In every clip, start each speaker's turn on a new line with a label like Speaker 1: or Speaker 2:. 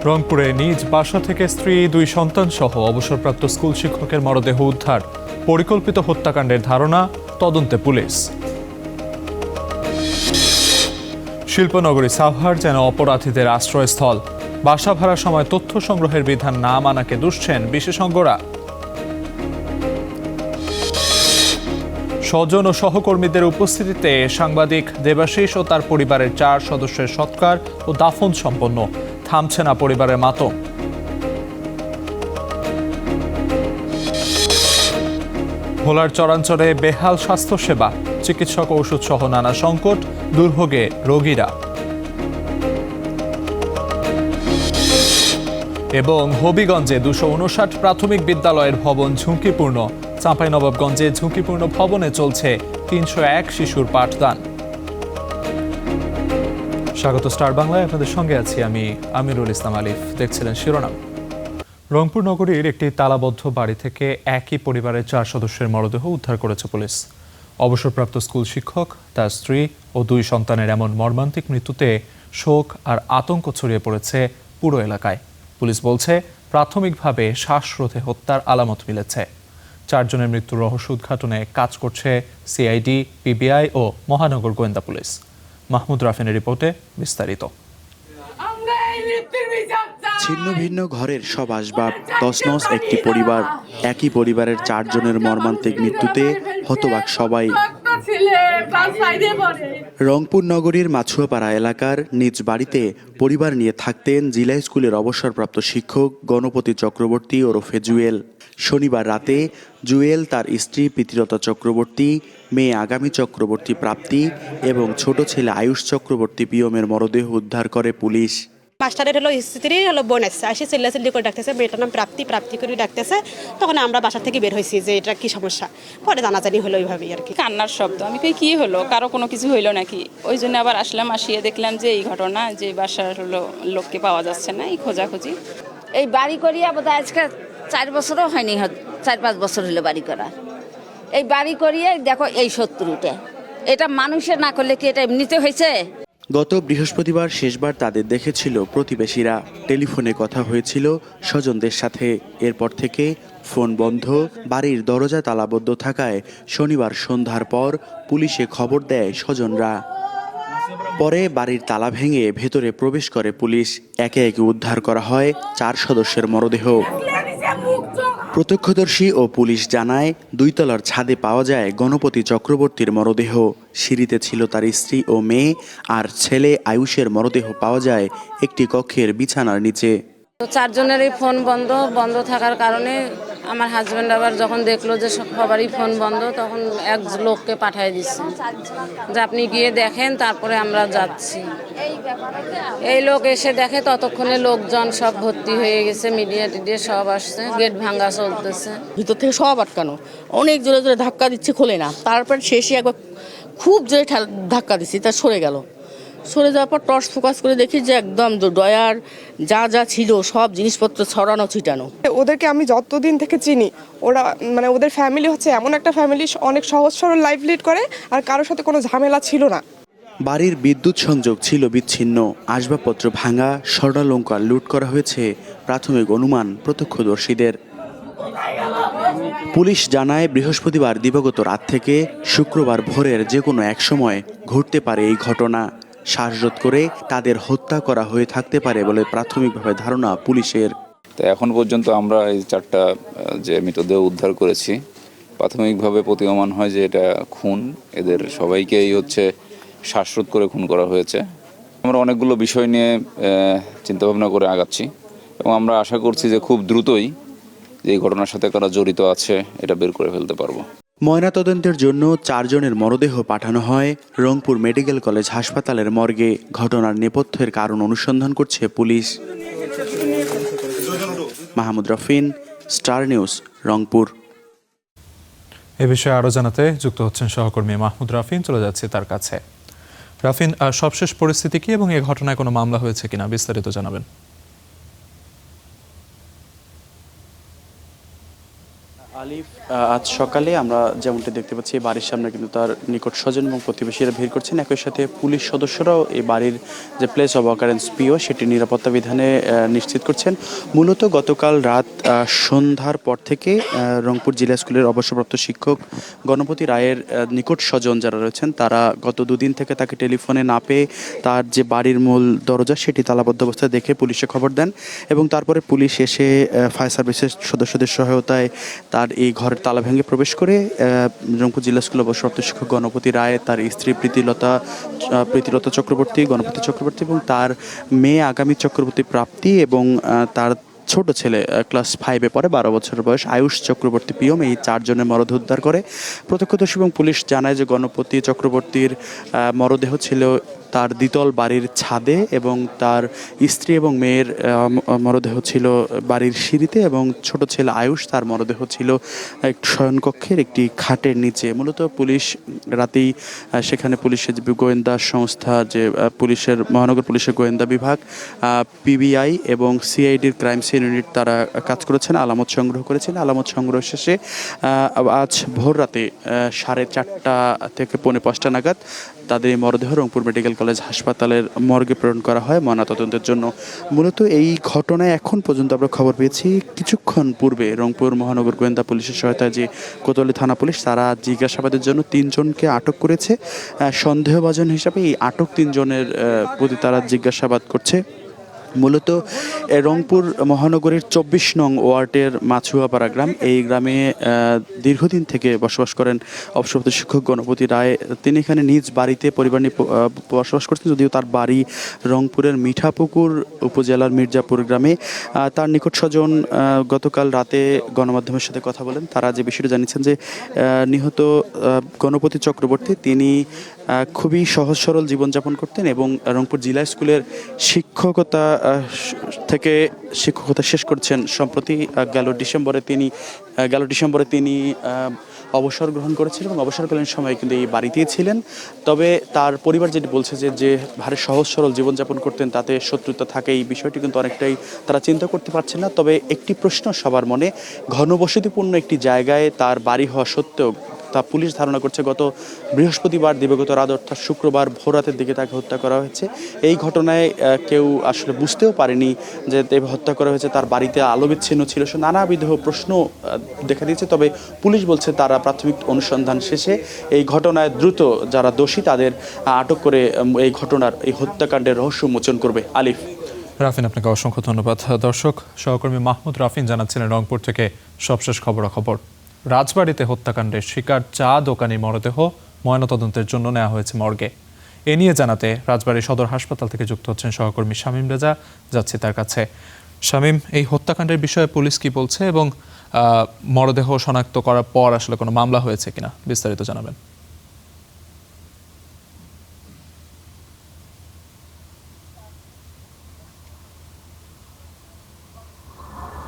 Speaker 1: রংপুরে নিজ বাসা থেকে স্ত্রী, 2 সন্তান সহ অবসরপ্রাপ্ত স্কুল শিক্ষকের মরদেহ উদ্ধার। পরিকল্পিত হত্যাকাণ্ডের ধারণা, তদন্তে পুলিশ। শিল্পনগরী সাভার যেন অপরাধীদের আশ্রয়স্থল। বাসা ভাড়ার সময় তথ্য সংগ্রহের বিধান না মানাকে দুষছেন বিশেষজ্ঞরা। স্বজন ও সহকর্মীদের উপস্থিতিতে সাংবাদিক দেবাশিস ও তার পরিবারের 4 সদস্যের সৎকার ও দাফন সম্পন্ন। থামছে না পরিবারের মাতম। ভোলার চরাঞ্চলে বেহাল স্বাস্থ্যসেবা, চিকিৎসক ঔষধ সহ নানা সংকট, দুর্ভোগে রোগীরা। এবং হবিগঞ্জে 259 প্রাথমিক বিদ্যালয়ের ভবন ঝুঁকিপূর্ণ। চাঁপাইনবাবগঞ্জে ঝুঁকিপূর্ণ ভবনে চলছে 301 শিশুর পাঠদান। স্বাগত স্টার বাংলায়, আপনাদের সঙ্গে আছি আমি আমিরুল ইসলাম আলিফ। দেখছিলেন শিরোনাম। রংপুর নগরীর একটি তালাবদ্ধ বাড়ি থেকে একই পরিবারের 4 সদস্যের মরদেহ উদ্ধার করেছে পুলিশ। অবসরপ্রাপ্ত স্কুল শিক্ষক, তার স্ত্রী ও 2 সন্তানের এমন মর্মান্তিক মৃত্যুতে শোক আর আতঙ্ক ছড়িয়ে পড়েছে পুরো এলাকায়। পুলিশ বলছে, প্রাথমিকভাবে শ্বাসরোধে হত্যার আলামত মিলেছে। 4 জনের মৃত্যুর রহস্য উদ্ঘাটনে কাজ করছে সিআইডি, পিবিআই ও মহানগর গোয়েন্দা পুলিশ। মাহমুদ রাফিনের রিপোর্টে বিস্তারিত।
Speaker 2: ছিন্ন ভিন্ন ঘরের সব আসবাব, তছনছ একটি পরিবার। একই পরিবারের 4 জনের মর্মান্তিক মৃত্যুতে হতবাক সবাই। রংপুর নগরীর মাছুয়াপাড়া এলাকার নিজ বাড়িতে পরিবার নিয়ে থাকতেন জিলা স্কুলের অবসরপ্রাপ্ত শিক্ষক গণপতি চক্রবর্তী ওরফে জুয়েল। শনিবার রাতে জুয়েল, তার স্ত্রী প্রীতিলতা চক্রবর্তী, মেয়ে আগামী চক্রবর্তী প্রাপ্তি এবং ছোট ছেলে আয়ুষ চক্রবর্তী পিয়মের মরদেহ উদ্ধার করে পুলিশ।
Speaker 3: মাস্টারের হলো স্ত্রীর হলো বোন এসছে, আসি চিল্লাচিল্লি করে ডাকতেছে, মেয়েটার নাম প্রাপ্তি প্রাপ্তি করে ডাকতেছে। তখন আমরা বাসা থেকে বের হয়েছি যে এটা কি সমস্যা, পরে জানাজানি হলো এইভাবেই আর কি।
Speaker 4: কান্নার শব্দ, আমি কই কি হলো, কারো কোনো কিছু হইলো নাকি, ওই জন্য আবার আসলাম। আসিয়ে দেখলাম যে এই ঘটনা, যে বাসার হলো লোককে পাওয়া যাচ্ছে না, এই খোঁজাখুঁজি।
Speaker 5: এই বাড়ি করিয়া বোধ আজকে 4 বছরও হয়নি, 4-5 বছর হলো বাড়ি করা। এই বাড়ি করিয়ে দেখো এই শত্রুটা, এটা মানুষের না করলে কি এটা এমনিতে হয়েছে?
Speaker 2: গত বৃহস্পতিবার শেষবার তাদের দেখেছিল প্রতিবেশীরা। টেলিফোনে কথা হয়েছিল স্বজনদের সাথে। এরপর থেকে ফোন বন্ধ, বাড়ির দরজা তালাবদ্ধ থাকায় শনিবার সন্ধ্যার পর পুলিশে খবর দেয় স্বজনরা। পরে বাড়ির তালা ভেঙে ভেতরে প্রবেশ করে পুলিশ। একে একে উদ্ধার করা হয় 4 সদস্যের মরদেহ। প্রত্যক্ষদর্শী ও পুলিশ জানায়, 2 তলার ছাদে পাওয়া যায় গণপতি চক্রবর্তীর মরদেহ। সিঁড়িতে ছিল তার স্ত্রী ও মেয়ে, আর ছেলে আয়ুষের মরদেহ পাওয়া যায় একটি কক্ষের বিছানার নিচে।
Speaker 5: 4 জনেরই ফোন বন্ধ থাকার কারণে আমার হাজব্যান্ড আবার যখন দেখলো যে সবারই ফোন বন্ধ, তখন এক লোককে পাঠিয়ে দিচ্ছে যে আপনি গিয়ে দেখেন, তারপরে আমরা যাচ্ছি। এই লোক এসে দেখে, ততক্ষণে লোকজন সব ভর্তি হয়ে গেছে, মিডিয়া টিডিয়া সব আসছে, গেট ভাঙা চলতেছে।
Speaker 6: ভিতর থেকে সব আটকানো, অনেক জোরে জোরে ধাক্কা দিচ্ছে, খোলে না। তারপর শেষে একবার খুব জোরে ধাক্কা দিচ্ছি, তা সরে গেল। সরে যাওয়ার পর টর্চ ফোকাস করে দেখি যে একদম ডয়ার যা ছিল সব জিনিসপত্র ছড়ানো ছিটানো।
Speaker 7: ওদেরকে আমি যতদিন থেকে চিনি, ওরা মানে ওদের ফ্যামিলি হচ্ছে এমন একটা ফ্যামিলি, অনেক সহজ সরল লাইফ লিড করে, আর কারোর সাথে কোনো ঝামেলা ছিল না।
Speaker 2: বাড়ির বিদ্যুৎ সংযোগ ছিল বিচ্ছিন্ন, আসবাবপত্র ভাঙা, স্বর্ণালংকার লুট করা হয়েছে প্রাথমিক অনুমান প্রত্যক্ষদর্শীদের। পুলিশ জানায়, বৃহস্পতিবার দিবাগত রাত থেকে শুক্রবার ভোরের যে কোনো এক সময় ঘটতে পারে এই ঘটনা। শ্বাসরোধ করে তাদের হত্যা করা হয়ে থাকতে পারে বলে প্রাথমিকভাবে ধারণা পুলিশের।
Speaker 8: তো এখন পর্যন্ত আমরা এই 4টা যে মৃতদেহ উদ্ধার করেছি, প্রাথমিকভাবে প্রতীয়মান হয় যে এটা খুন। এদের সবাইকেই হচ্ছে শ্বাসরোধ করে খুন করা হয়েছে। আমরা অনেকগুলো বিষয় নিয়ে চিন্তাভাবনা করে আগাচ্ছি এবং আমরা আশা করছি যে খুব দ্রুতই যে এই ঘটনার সাথে কারা জড়িত আছে এটা বের করে ফেলতে পারবো।
Speaker 2: ময়নাতদন্তের জন্য 4 জনের মরদেহ পাঠানো হয় রংপুর মেডিকেল কলেজ হাসপাতালের মর্গে। ঘটনার নেপথ্যের কারণ অনুসন্ধান করছে পুলিশ। মাহমুদ রাফিন, স্টার নিউজ, রংপুর।
Speaker 1: এ বিষয়ে আরও জানাতে যুক্ত হচ্ছেন সহকর্মী মাহমুদ রাফিন। চলে যাচ্ছে তার কাছে। রাফিন, সবশেষ পরিস্থিতি কি এবং এই ঘটনায় কোনো মামলা হয়েছে কিনা বিস্তারিত জানাবেন।
Speaker 2: আলিফ, আজ সকালে আমরা যেমনটি দেখতে পাচ্ছি বাড়ির সামনে কিন্তু তার নিকট স্বজন এবং প্রতিবেশীরা ভিড় করছেন। একই সাথে পুলিশ সদস্যরাও এই বাড়ির যে প্লেস অব অকারেন্স পিও সেটি নিরাপত্তা বিধানে নিশ্চিত করছেন। মূলত গতকাল রাত সন্ধ্যার পর থেকে রংপুর জিলা স্কুলের অবসরপ্রাপ্ত শিক্ষক গণপতি রায়ের নিকট স্বজন যারা রয়েছেন তারা গত দুদিন থেকে তাকে টেলিফোনে না পেয়ে তার যে বাড়ির মূল দরজা সেটি তালাবদ্ধ অবস্থায় দেখে পুলিশে খবর দেন এবং তারপরে পুলিশ এসে ফায়ার সার্ভিসের সদস্যদের সহায়তায় তার এই ঘরের তালা ভেঙে প্রবেশ করে রংপুর জিলা স্কুল অবসরপ্রাপ্ত শিক্ষক গণপতি রায়, তার স্ত্রী প্রীতিলতা চক্রবর্তী, গণপতি চক্রবর্তী এবং তার মেয়ে আগামী চক্রবর্তী প্রাপ্তি এবং তার ছোট ছেলে ক্লাস 5-এ পড়ে 12 বছর বয়স আয়ুষ চক্রবর্তী পিয়ম, এই 4 জনের মরদেহ উদ্ধার করে। প্রত্যক্ষদর্শী এবং পুলিশ জানায় যে গণপতি চক্রবর্তীর মরদেহ ছিল তার দ্বিতল বাড়ির ছাদে এবং তার স্ত্রী এবং মেয়ের মরদেহ ছিল বাড়ির সিঁড়িতে এবং ছোট ছেলে আয়ুষ তার মরদেহ ছিল এক শয়নকক্ষের একটি খাটের নিচে। মূলত পুলিশ রাতেই সেখানে পুলিশের যে গোয়েন্দা সংস্থা, যে পুলিশের মহানগর পুলিশের গোয়েন্দা বিভাগ, পিবিআই এবং সিআইডির ক্রাইম সিন ইউনিট তারা কাজ করেছেন, আলামত সংগ্রহ করেছেন। আলামত সংগ্রহ শেষে আজ ভোর রাতে 4:30 থেকে 4:45 নাগাদ তাদের এই মরদেহ রংপুর মেডিকেল কলেজ হাসপাতালের মর্গে প্রেরণ করা হয় ময়নাতদন্তের জন্য। মূলত এই ঘটনায় এখন পর্যন্ত আমরা খবর পেয়েছি কিছুক্ষণ পূর্বে রংপুর মহানগর গোয়েন্দা পুলিশের সহায়তায় যে কোতোয়ালি থানা পুলিশ তারা জিজ্ঞাসাবাদের জন্য 3 জনকে আটক করেছে। সন্দেহভাজন হিসাবে এই আটক 3 জনের প্রতি তারা জিজ্ঞাসাবাদ করছে। মূলত রংপুর মহানগরীর 24 নং ওয়ার্ডের মাছুয়াপাড়া গ্রাম, এই গ্রামে দীর্ঘদিন থেকে বসবাস করেন অবসরপ্রাপ্ত শিক্ষক গণপতি রায়। তিনি এখানে নিজ বাড়িতে পরিবার নিয়ে বসবাস করছেন, যদিও তার বাড়ি রংপুরের মিঠাপুকুর উপজেলার মির্জাপুর গ্রামে। তার নিকট স্বজন গতকাল রাতে গণমাধ্যমের সাথে কথা বলেন। তারা যে বিষয়টা জানিয়েছেন যে নিহত গণপতি চক্রবর্তী তিনি খুবই সহজ সরল জীবনযাপন করতেন এবং রংপুর জিলা স্কুলের শিক্ষকতা শেষ করছেন সম্প্রতি। গেল ডিসেম্বরে তিনি অবসর গ্রহণ করেছিলেন এবং অবসরকালীন সময়ে কিন্তু এই বাড়িতেই ছিলেন। তবে তার পরিবার যেটি বলছে যে ভারী সহজ সরল জীবনযাপন করতেন, তাতে শত্রুতা থাকে, এই বিষয়টি কিন্তু অনেকটাই তারা চিন্তা করতে পারছেন না। তবে একটি প্রশ্ন সবার মনে, ঘনবসতিপূর্ণ একটি জায়গায় তার বাড়ি হওয়া সত্ত্বেও তা পুলিশ ধারণা করছে গত বৃহস্পতিবার দিবাগত রাত অর্থাৎ শুক্রবার ভোররাতের দিকে তাকে হত্যা করা হয়েছে। এই ঘটনায় কেউ আসলে বুঝতেও পারেনি যে হত্যা করা হয়েছে, তার বাড়িতে আলো বিচ্ছিন্ন ছিল, সে নানাবিধ প্রশ্ন দেখা দিয়েছে। তবে পুলিশ বলছে তারা প্রাথমিক অনুসন্ধান শেষে এই ঘটনায় দ্রুত যারা দোষী তাদের আটক করে এই হত্যাকাণ্ডের রহস্য উন্মোচন করবে। আলিফ,
Speaker 1: রাফিন, আপনাকে অসংখ্য ধন্যবাদ। দর্শক, সহকর্মী মাহমুদ রাফিন জানাচ্ছিলেন রংপুর থেকে সবশেষ খবরাখবর। রাজবাড়িতে হত্যাকাণ্ডের শিকার চা দোকানির মরদেহ ময়নাতদন্তের জন্য নেওয়া হয়েছে মর্গে। এ নিয়ে জানাতে রাজবাড়ী সদর হাসপাতাল থেকে যুক্ত হচ্ছেন সহকর্মী শামীম রেজা, যাচ্ছি তার কাছে। শামীম, এই হত্যাকাণ্ডের বিষয়ে পুলিশ কি বলছে এবং মরদেহ শনাক্ত করার পর আসলে কোনো মামলা হয়েছে কিনা বিস্তারিত জানাবেন।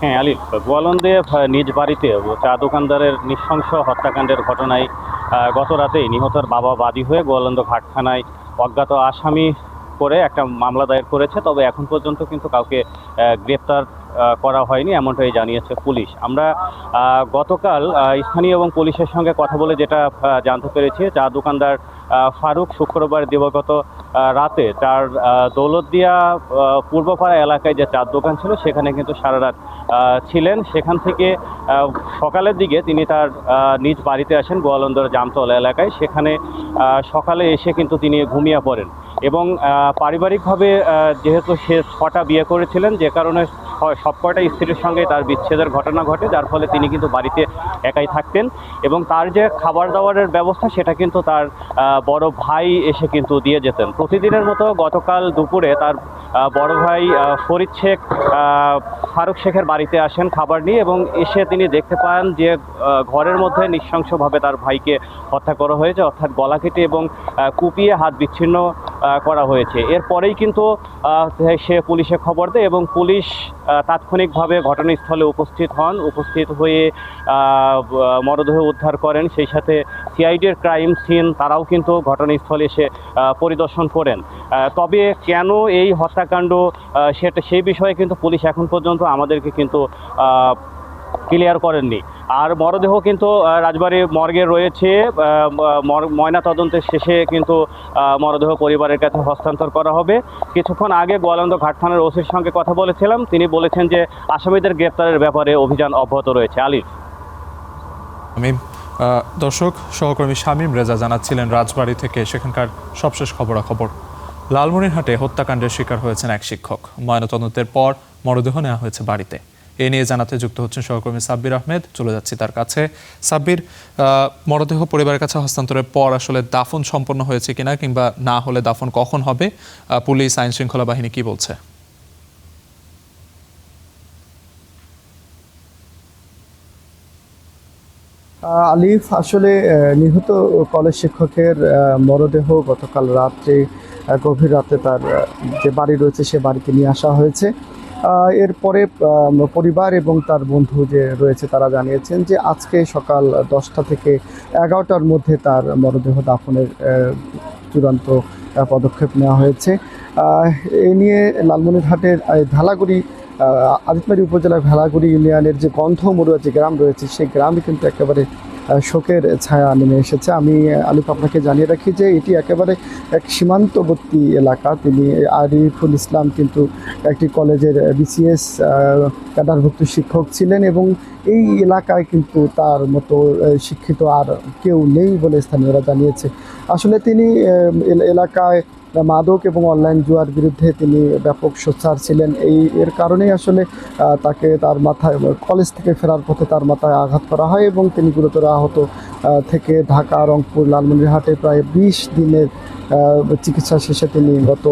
Speaker 9: হ্যাঁ আলিফ, গোয়ালন্দে নিজ বাড়িতে চা দোকানদারের নৃশংস হত্যাকাণ্ডের ঘটনায় গত রাতেই নিহতের বাবা বাদী হয়ে গোয়ালন্দ ঘাট থানায় অজ্ঞাত আসামি করে একটা মামলা দায়ের করেছে। তবে এখন পর্যন্ত কিন্তু কাউকে গ্রেপ্তার করা হয়নি, এমনটাই জানিয়েছে পুলিশ। আমরা গতকাল স্থানীয় এবং পুলিশের সঙ্গে কথা বলে যেটা জানতে পেরেছি, চা দোকানদার ফারুক শুক্রবার দিবাগত রাতে তার দৌলতদিয়া পূর্বপাড়া এলাকায় যে চার দোকান ছিল সেখানে কিন্তু সারা রাত ছিলেন। সেখান থেকে সকালের দিকে তিনি তার নিজ বাড়িতে আসেন গোয়ালন্দর জামতলা এলাকায়। সেখানে সকালে এসে কিন্তু তিনি ঘুমিয়ে পড়েন এবং পারিবারিকভাবে যেহেতু সে 6টা বিয়ে করেছিলেন, যে কারণে সবকটা স্ত্রীর সঙ্গে তার বিচ্ছেদের ঘটনা ঘটে, যার ফলে তিনি কিন্তু বাড়িতে একাই থাকতেন এবং তার যে খাবার দাবারের ব্যবস্থা সেটা কিন্তু তার বড় ভাই এসে কিন্তু দিয়ে যেতেন। প্রতিদিনের মতো গতকাল দুপুরে তার বড় ভাই ফরিদ শেখ ফারুক শেখের বাড়িতে আসেন খাবার নিয়ে এবং এসে তিনি দেখতে পান যে ঘরের মধ্যে নৃশংসভাবে তার ভাইকে হত্যা করা হয়েছে, অর্থাৎ গলা কেটে এবং কুপিয়ে হাত বিচ্ছিন্ন করা হয়েছে। এরপরেই কিন্তু সে পুলিশে খবর দেয় এবং পুলিশ তাৎক্ষণিকভাবে ঘটনাস্থলে উপস্থিত হয়ে মরদেহ উদ্ধার করেন। সেই সাথে সিআইডির ক্রাইম সিন তারাও কিন্তু ঘটনাস্থলে এসে পরিদর্শন করেন। তবে কেন এই হত্যাকাণ্ড সেই বিষয়ে কিন্তু পুলিশ এখন পর্যন্ত আমাদেরকে কিন্তু ক্লিয়ার করেননি। আর মরদেহ কিন্তু রাজবাড়ী মর্গে রয়েছে। ময়না তদন্তের শেষে কিন্তু মরদেহ পরিবারের কাছে হস্তান্তর করা হবে। কিছুক্ষণ আগে গোয়ালন্দ ঘাট থানার ওসির সঙ্গে কথা বলেছিলাম, তিনি বলেছেন যে আসামিদের গ্রেপ্তারের ব্যাপারে অভিযান অব্যাহত রয়েছে। আলিফ।
Speaker 1: আমি দর্শক, সহকর্মী শামীম রেজা জানাচ্ছিলেন রাজবাড়ী থেকে সেখানকার সবশেষ খবরাখবর। লালমনিরহাটে হত্যাকাণ্ডের শিকার হয়েছেন এক শিক্ষক। ময়নাতদন্তের পর মরদেহ নেওয়া হয়েছে বাড়িতে। এ নিয়ে জানাতে যুক্ত হচ্ছেন সহকর্মী সাব্বির আহমেদ। চলে যাচ্ছি তার কাছে। সাব্বির, মরদেহ পরিবারের কাছে হস্তান্তরের পর আসলে দাফন সম্পন্ন হয়েছে কিনা, কিংবা না হলে দাফন কখন হবে, পুলিশ আইন শৃঙ্খলা বাহিনী কি বলছে?
Speaker 10: আলিফ, আসলে নিহত কলেজ শিক্ষকের মরদেহ গতকাল রাত্রে গভীর রাতে তার যে বাড়ি রয়েছে সে বাড়িতে নিয়ে আসা হয়েছে। এরপরে পরিবার এবং তার বন্ধু যে রয়েছে তারা জানিয়েছেন যে আজকে সকাল 10টা থেকে 11টার মধ্যে তার মরদেহ দাফনের চূড়ান্ত পদক্ষেপ নেওয়া হয়েছে। এ নিয়ে লালমনিরহাটের ভেলাগুড়ি আদিতবাড়ি উপজেলার ভেলাগুড়ি ইউনিয়নের যে গন্ধমরুয়া যে গ্রাম রয়েছে সেই গ্রামে কিন্তু একেবারে শোকের ছায়া নেমে এসেছে। আমি আলিফ আপনাকে জানিয়ে রাখি যে এটি একেবারে এক সীমান্তবর্তী এলাকা। তিনি আরিফুল ইসলাম কিন্তু একটি কলেজের বিসিএস ক্যাডারভুক্ত শিক্ষক ছিলেন এবং এই এলাকায় কিন্তু তার মতো শিক্ষিত আর কেউ নেই বলে স্থানীয়রা জানিয়েছে। আসলে তিনি এলাকায় মাদক এবং অনলাইন জুয়ার বিরুদ্ধে তিনি ব্যাপক সোচ্চার ছিলেন। এর কারণেই আসলে তাকে তার মাথায় কলেজ থেকে ফেরার পথে তার মাথায় আঘাত করা হয় এবং তিনি গুরুতর আহত থেকে ঢাকা, রংপুর, লালমনিরহাটে প্রায় 20 দিনের চিকিৎসা শেষে তিনি গত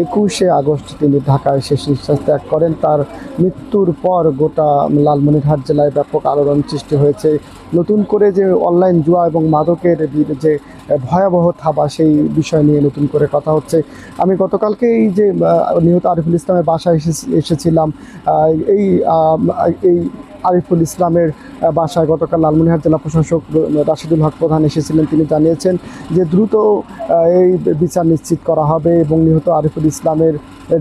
Speaker 10: 21শে আগস্ট তিনি ঢাকায় শেষ নিঃশ্বাস ত্যাগ করেন। তার মৃত্যুর পর গোটা লালমনিরহাট জেলায় ব্যাপক আলোড়ন সৃষ্টি হয়েছে। নতুন করে যে অনলাইন জুয়া এবং মাদকের যে ভয়াবহ থাবা সেই বিষয় নিয়ে নতুন করে কথা হচ্ছে। আমি গতকালকে এই যে নিহত আরিফুল ইসলামের বাসায় এসেছিলাম। এই আরিফুল ইসলামের বাসায় গতকাল লালমনিরহাট জেলা প্রশাসক রাশিদুল হক প্রধান এসেছিলেন। তিনি জানিয়েছেন যে দ্রুত এই বিচার নিশ্চিত করা হবে এবং নিহত আরিফুল ইসলামের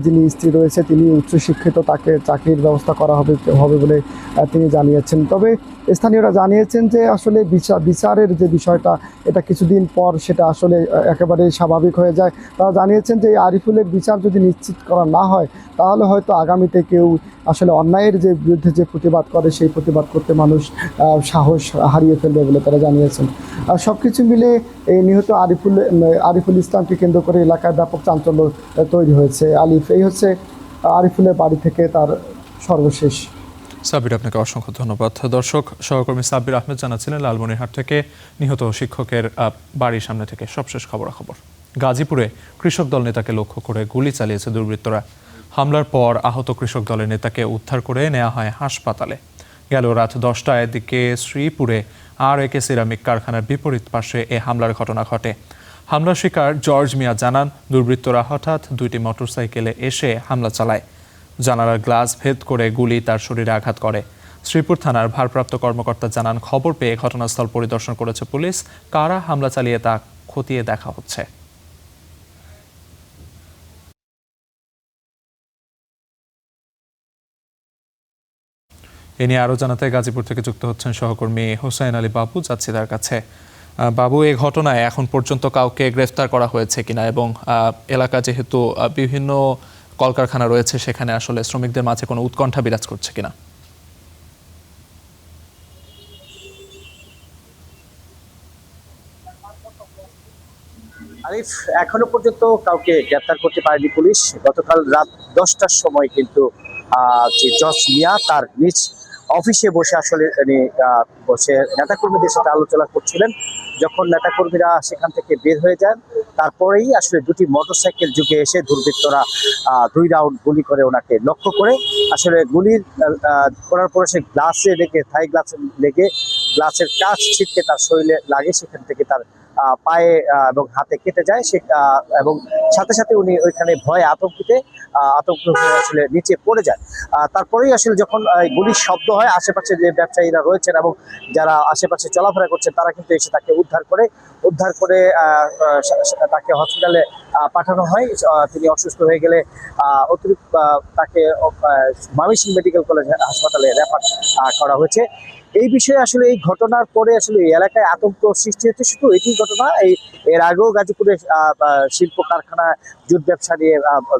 Speaker 10: যিনি স্ত্রী রয়েছে তিনি উচ্চশিক্ষিত, তাকে চাকরির ব্যবস্থা করা হবে বলে তিনি জানিয়েছেন। তবে স্থানীয়রা জানিয়েছেন যে আসলে বিচারের যে বিষয়টা এটা কিছুদিন পর সেটা আসলে একেবারে স্বাভাবিক হয়ে যায়। তারা জানিয়েছেন যে আরিফুলের বিচার যদি নিশ্চিত করা না হয় তাহলে হয়তো আগামীতে কেউ আসলে অন্যায়ের যে বিরুদ্ধে যে প্রতিবাদ করে সেই প্রতিবাদ করতে মানুষ সাহস হারিয়ে ফেলবে বলে তারা জানিয়েছেন। সব কিছু মিলে এই নিহত আরিফুল ইসলামকে কেন্দ্র করে এলাকায় ব্যাপক চাঞ্চল্য তৈরি হয়েছে। আলিফ, এই হচ্ছে আরিফুলের বাড়ি থেকে তার সর্বশেষ।
Speaker 1: সাব্বির, আপনাকে অসংখ্য ধন্যবাদ। দর্শক, সহকর্মী সাব্বির আহমেদ জানাচ্ছিলেন লালমনিরহাট থেকে নিহত শিক্ষকের বাড়ির সামনে থেকে সবশেষ খবরাখবর। গাজীপুরে কৃষক দল নেতাকে লক্ষ্য করে গুলি চালিয়েছে দুর্বৃত্তরা। হামলার পর আহত কৃষক দলের নেতাকে উদ্ধার করে নেওয়া হয় হাসপাতালে। গেল রাত 10টায় দিকে শ্রীপুরে RK সিরামিক কারখানার বিপরীত পাশে এ হামলার ঘটনা ঘটে। হামলার শিকার জর্জ মিয়া জানান, দুর্বৃত্তরা হঠাৎ 2টি মোটরসাইকেলে এসে হামলা চালায়। জানালার গ্লাস ভেদ করে গুলি তার শরীরে আঘাত করে। শ্রীপুর থানার ভারপ্রাপ্ত কর্মকর্তা জানান, খবর পেয়ে ঘটনাস্থল পরিদর্শন করেছে পুলিশ। কারা হামলা চালিয়ে তা খতিয়ে দেখা হচ্ছে। এ নিয়ে আরও জানাতে গাজীপুর থেকে যুক্ত হচ্ছেন সহকর্মী হোসাইন আলী বাবু। যাচ্ছি তার কাছে। বাবু, এই ঘটনায় এখন পর্যন্ত কাউকে গ্রেফতার করা হয়েছে কিনা এবং এলাকা যেহেতু বিভিন্ন কলকারখানা রয়েছে সেখানে আসলে শ্রমিকদের মাঝে কোনো উৎকণ্ঠা বিরাজ করছে কিনা?
Speaker 11: আরিফ, এখনো পর্যন্ত কাউকে গ্রেপ্তার করতে পারেনি পুলিশ। গতকাল রাত 10টার সময় কিন্তু যে জর্জ মিয়া তার নিজ অফিসে বসে আসলে বসে নেতাকর্মীদের সাথে আলোচনা করছিলেন। যখন নেতাকর্মীরা সেখান থেকে বের হয়ে যান তারপরেই আসলে 2টি মোটরসাইকেল যুগে এসে দুর্বৃত্তরা 2 রাউন্ড গুলি করে ওনাকে লক্ষ্য করে। আসলে গুলি করার পরে সে গ্লাসে লেগে থাই গ্লাসে লেগে গ্লাসের কাঁচ ছিটকে তার শরীরে লাগে, সেখান থেকে তার পায়ে এবং হাতে কেটে যায় এবং সাথে সাথে উনি ওইখানে ভয়ে আতঙ্ক হয়ে আসলে নিচে পড়ে যায়। তারপরেই আসলে যখন গুলির শব্দ হয়, আশেপাশে যে ব্যবসায়ীরা রয়েছেন এবং যারা আশেপাশে চলাফেরা করছেন তারা কিন্তু এসে তাকে উদ্ধার করে তাকে হসপিটালে পাঠানো হয়। তিনি অসুস্থ হয়ে গেলে অতিরিক্ত তাকে ময়মনসিংহ মেডিকেল কলেজ হাসপাতালে রেফার করা হয়েছে। এই বিষয়ে আসলে এই ঘটনার পরে আসলে এই এলাকায় আতঙ্ক সৃষ্টি হচ্ছে। শুধু এটি ঘটনা, এর আগেও গাজীপুরে শিল্প কারখানা জুট ব্যবসা নিয়ে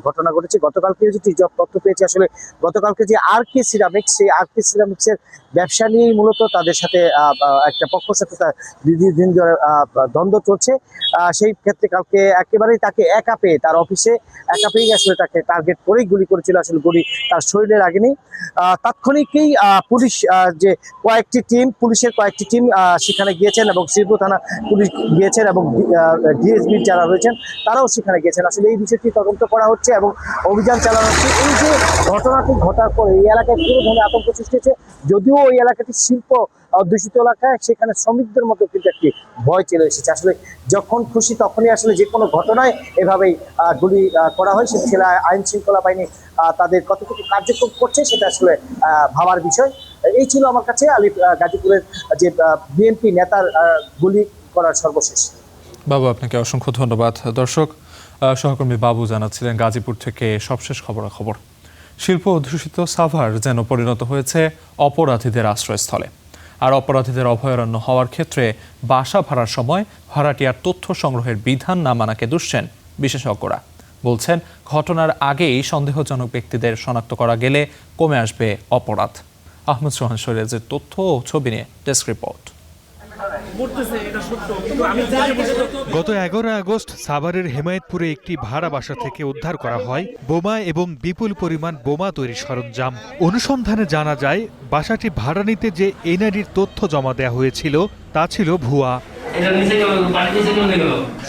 Speaker 11: ঘটনা ঘটেছে। গতকালকে যেটি তথ্য পেয়েছি, আসলে গতকালকে যে আরকে সিরামিক্স, সেই আরকে সিরামিক্সের ব্যবসা নিয়েই মূলত তাদের সাথে একটা পক্ষের সাথে দীর্ঘদিন ধরে দ্বন্দ্ব চলছে। সেই ক্ষেত্রে কালকে একেবারেই তাকে একা পেয়ে তার অফিসে একা পেয়েই আসলে তাকে টার্গেট করেই গুলি করেছিল। আসলে গুলি তার শরীরে লাগেনি। তাৎক্ষণিকই পুলিশ যে পুলিশের কয়েকটি টিম সেখানে গিয়েছেন এবং শ্রীপুর থানা পুলিশ গিয়েছেন এবং ডিএসবির যারা রয়েছেন তারাও সেখানে গিয়েছেন। আসলে এই বিষয়টি তদন্ত করা হচ্ছে এবং অভিযান চালানো হচ্ছে। এই যে ঘটনাটি ঘটার পরে এই এলাকায় পুরো ধরনের আতঙ্ক সৃষ্টি হয়েছে। যদিও ওই এলাকাটি শিল্প অধ্যুষিত এলাকায়, সেখানে শ্রমিকদের মধ্যে কিন্তু একটি ভয় চলে এসেছে। আসলে যখন খুশি তখনই আসলে যে কোনো ঘটনায় এভাবেই গুলি করা হয়। সেটা আইন শৃঙ্খলা বাহিনী তাদের কতটুকু কার্যক্রম করছে সেটা আসলে ভাবার বিষয়। এই ছিল আমার কাছে আলিফ গাজীপুরের যে বিএনপি নেতার গুলি করার সর্বশেষ।
Speaker 1: বাবু, আপনাকে অসংখ্য ধন্যবাদ। দর্শক, সহকর্মী বাবু জানাচ্ছিলেন গাজীপুর থেকে সবশেষ খবরাখবর। শিল্প অধ্যুষিত সাভার যেন পরিণত হয়েছে অপরাধীদের আশ্রয়স্থলে। আর অপরাধীদের অভয়ারণ্য হওয়ার ক্ষেত্রে বাসা ভাড়ার সময় ভাড়াটিয়ার তথ্য সংগ্রহের বিধান না মানাকে দুষছেন বিশেষজ্ঞরা। বলছেন, ঘটনার আগেই সন্দেহজনক ব্যক্তিদের শনাক্ত করা গেলে কমে আসবে অপরাধ। আহমদ সোহান শরীরের তথ্য ও ছবি নিয়ে ডেস্ক রিপোর্ট।
Speaker 12: গত 11 আগস্ট সাভারের হেমায়েতপুরে একটি ভাড়া বাসা থেকে উদ্ধার করা হয় বোমা এবং বিপুল পরিমাণ বোমা তৈরির সরঞ্জাম। অনুসন্ধানে জানা যায়, বাসাটি ভাড়া নিতে যে এনআইডির তথ্য জমা দেওয়া হয়েছিল তা ছিল ভুয়া।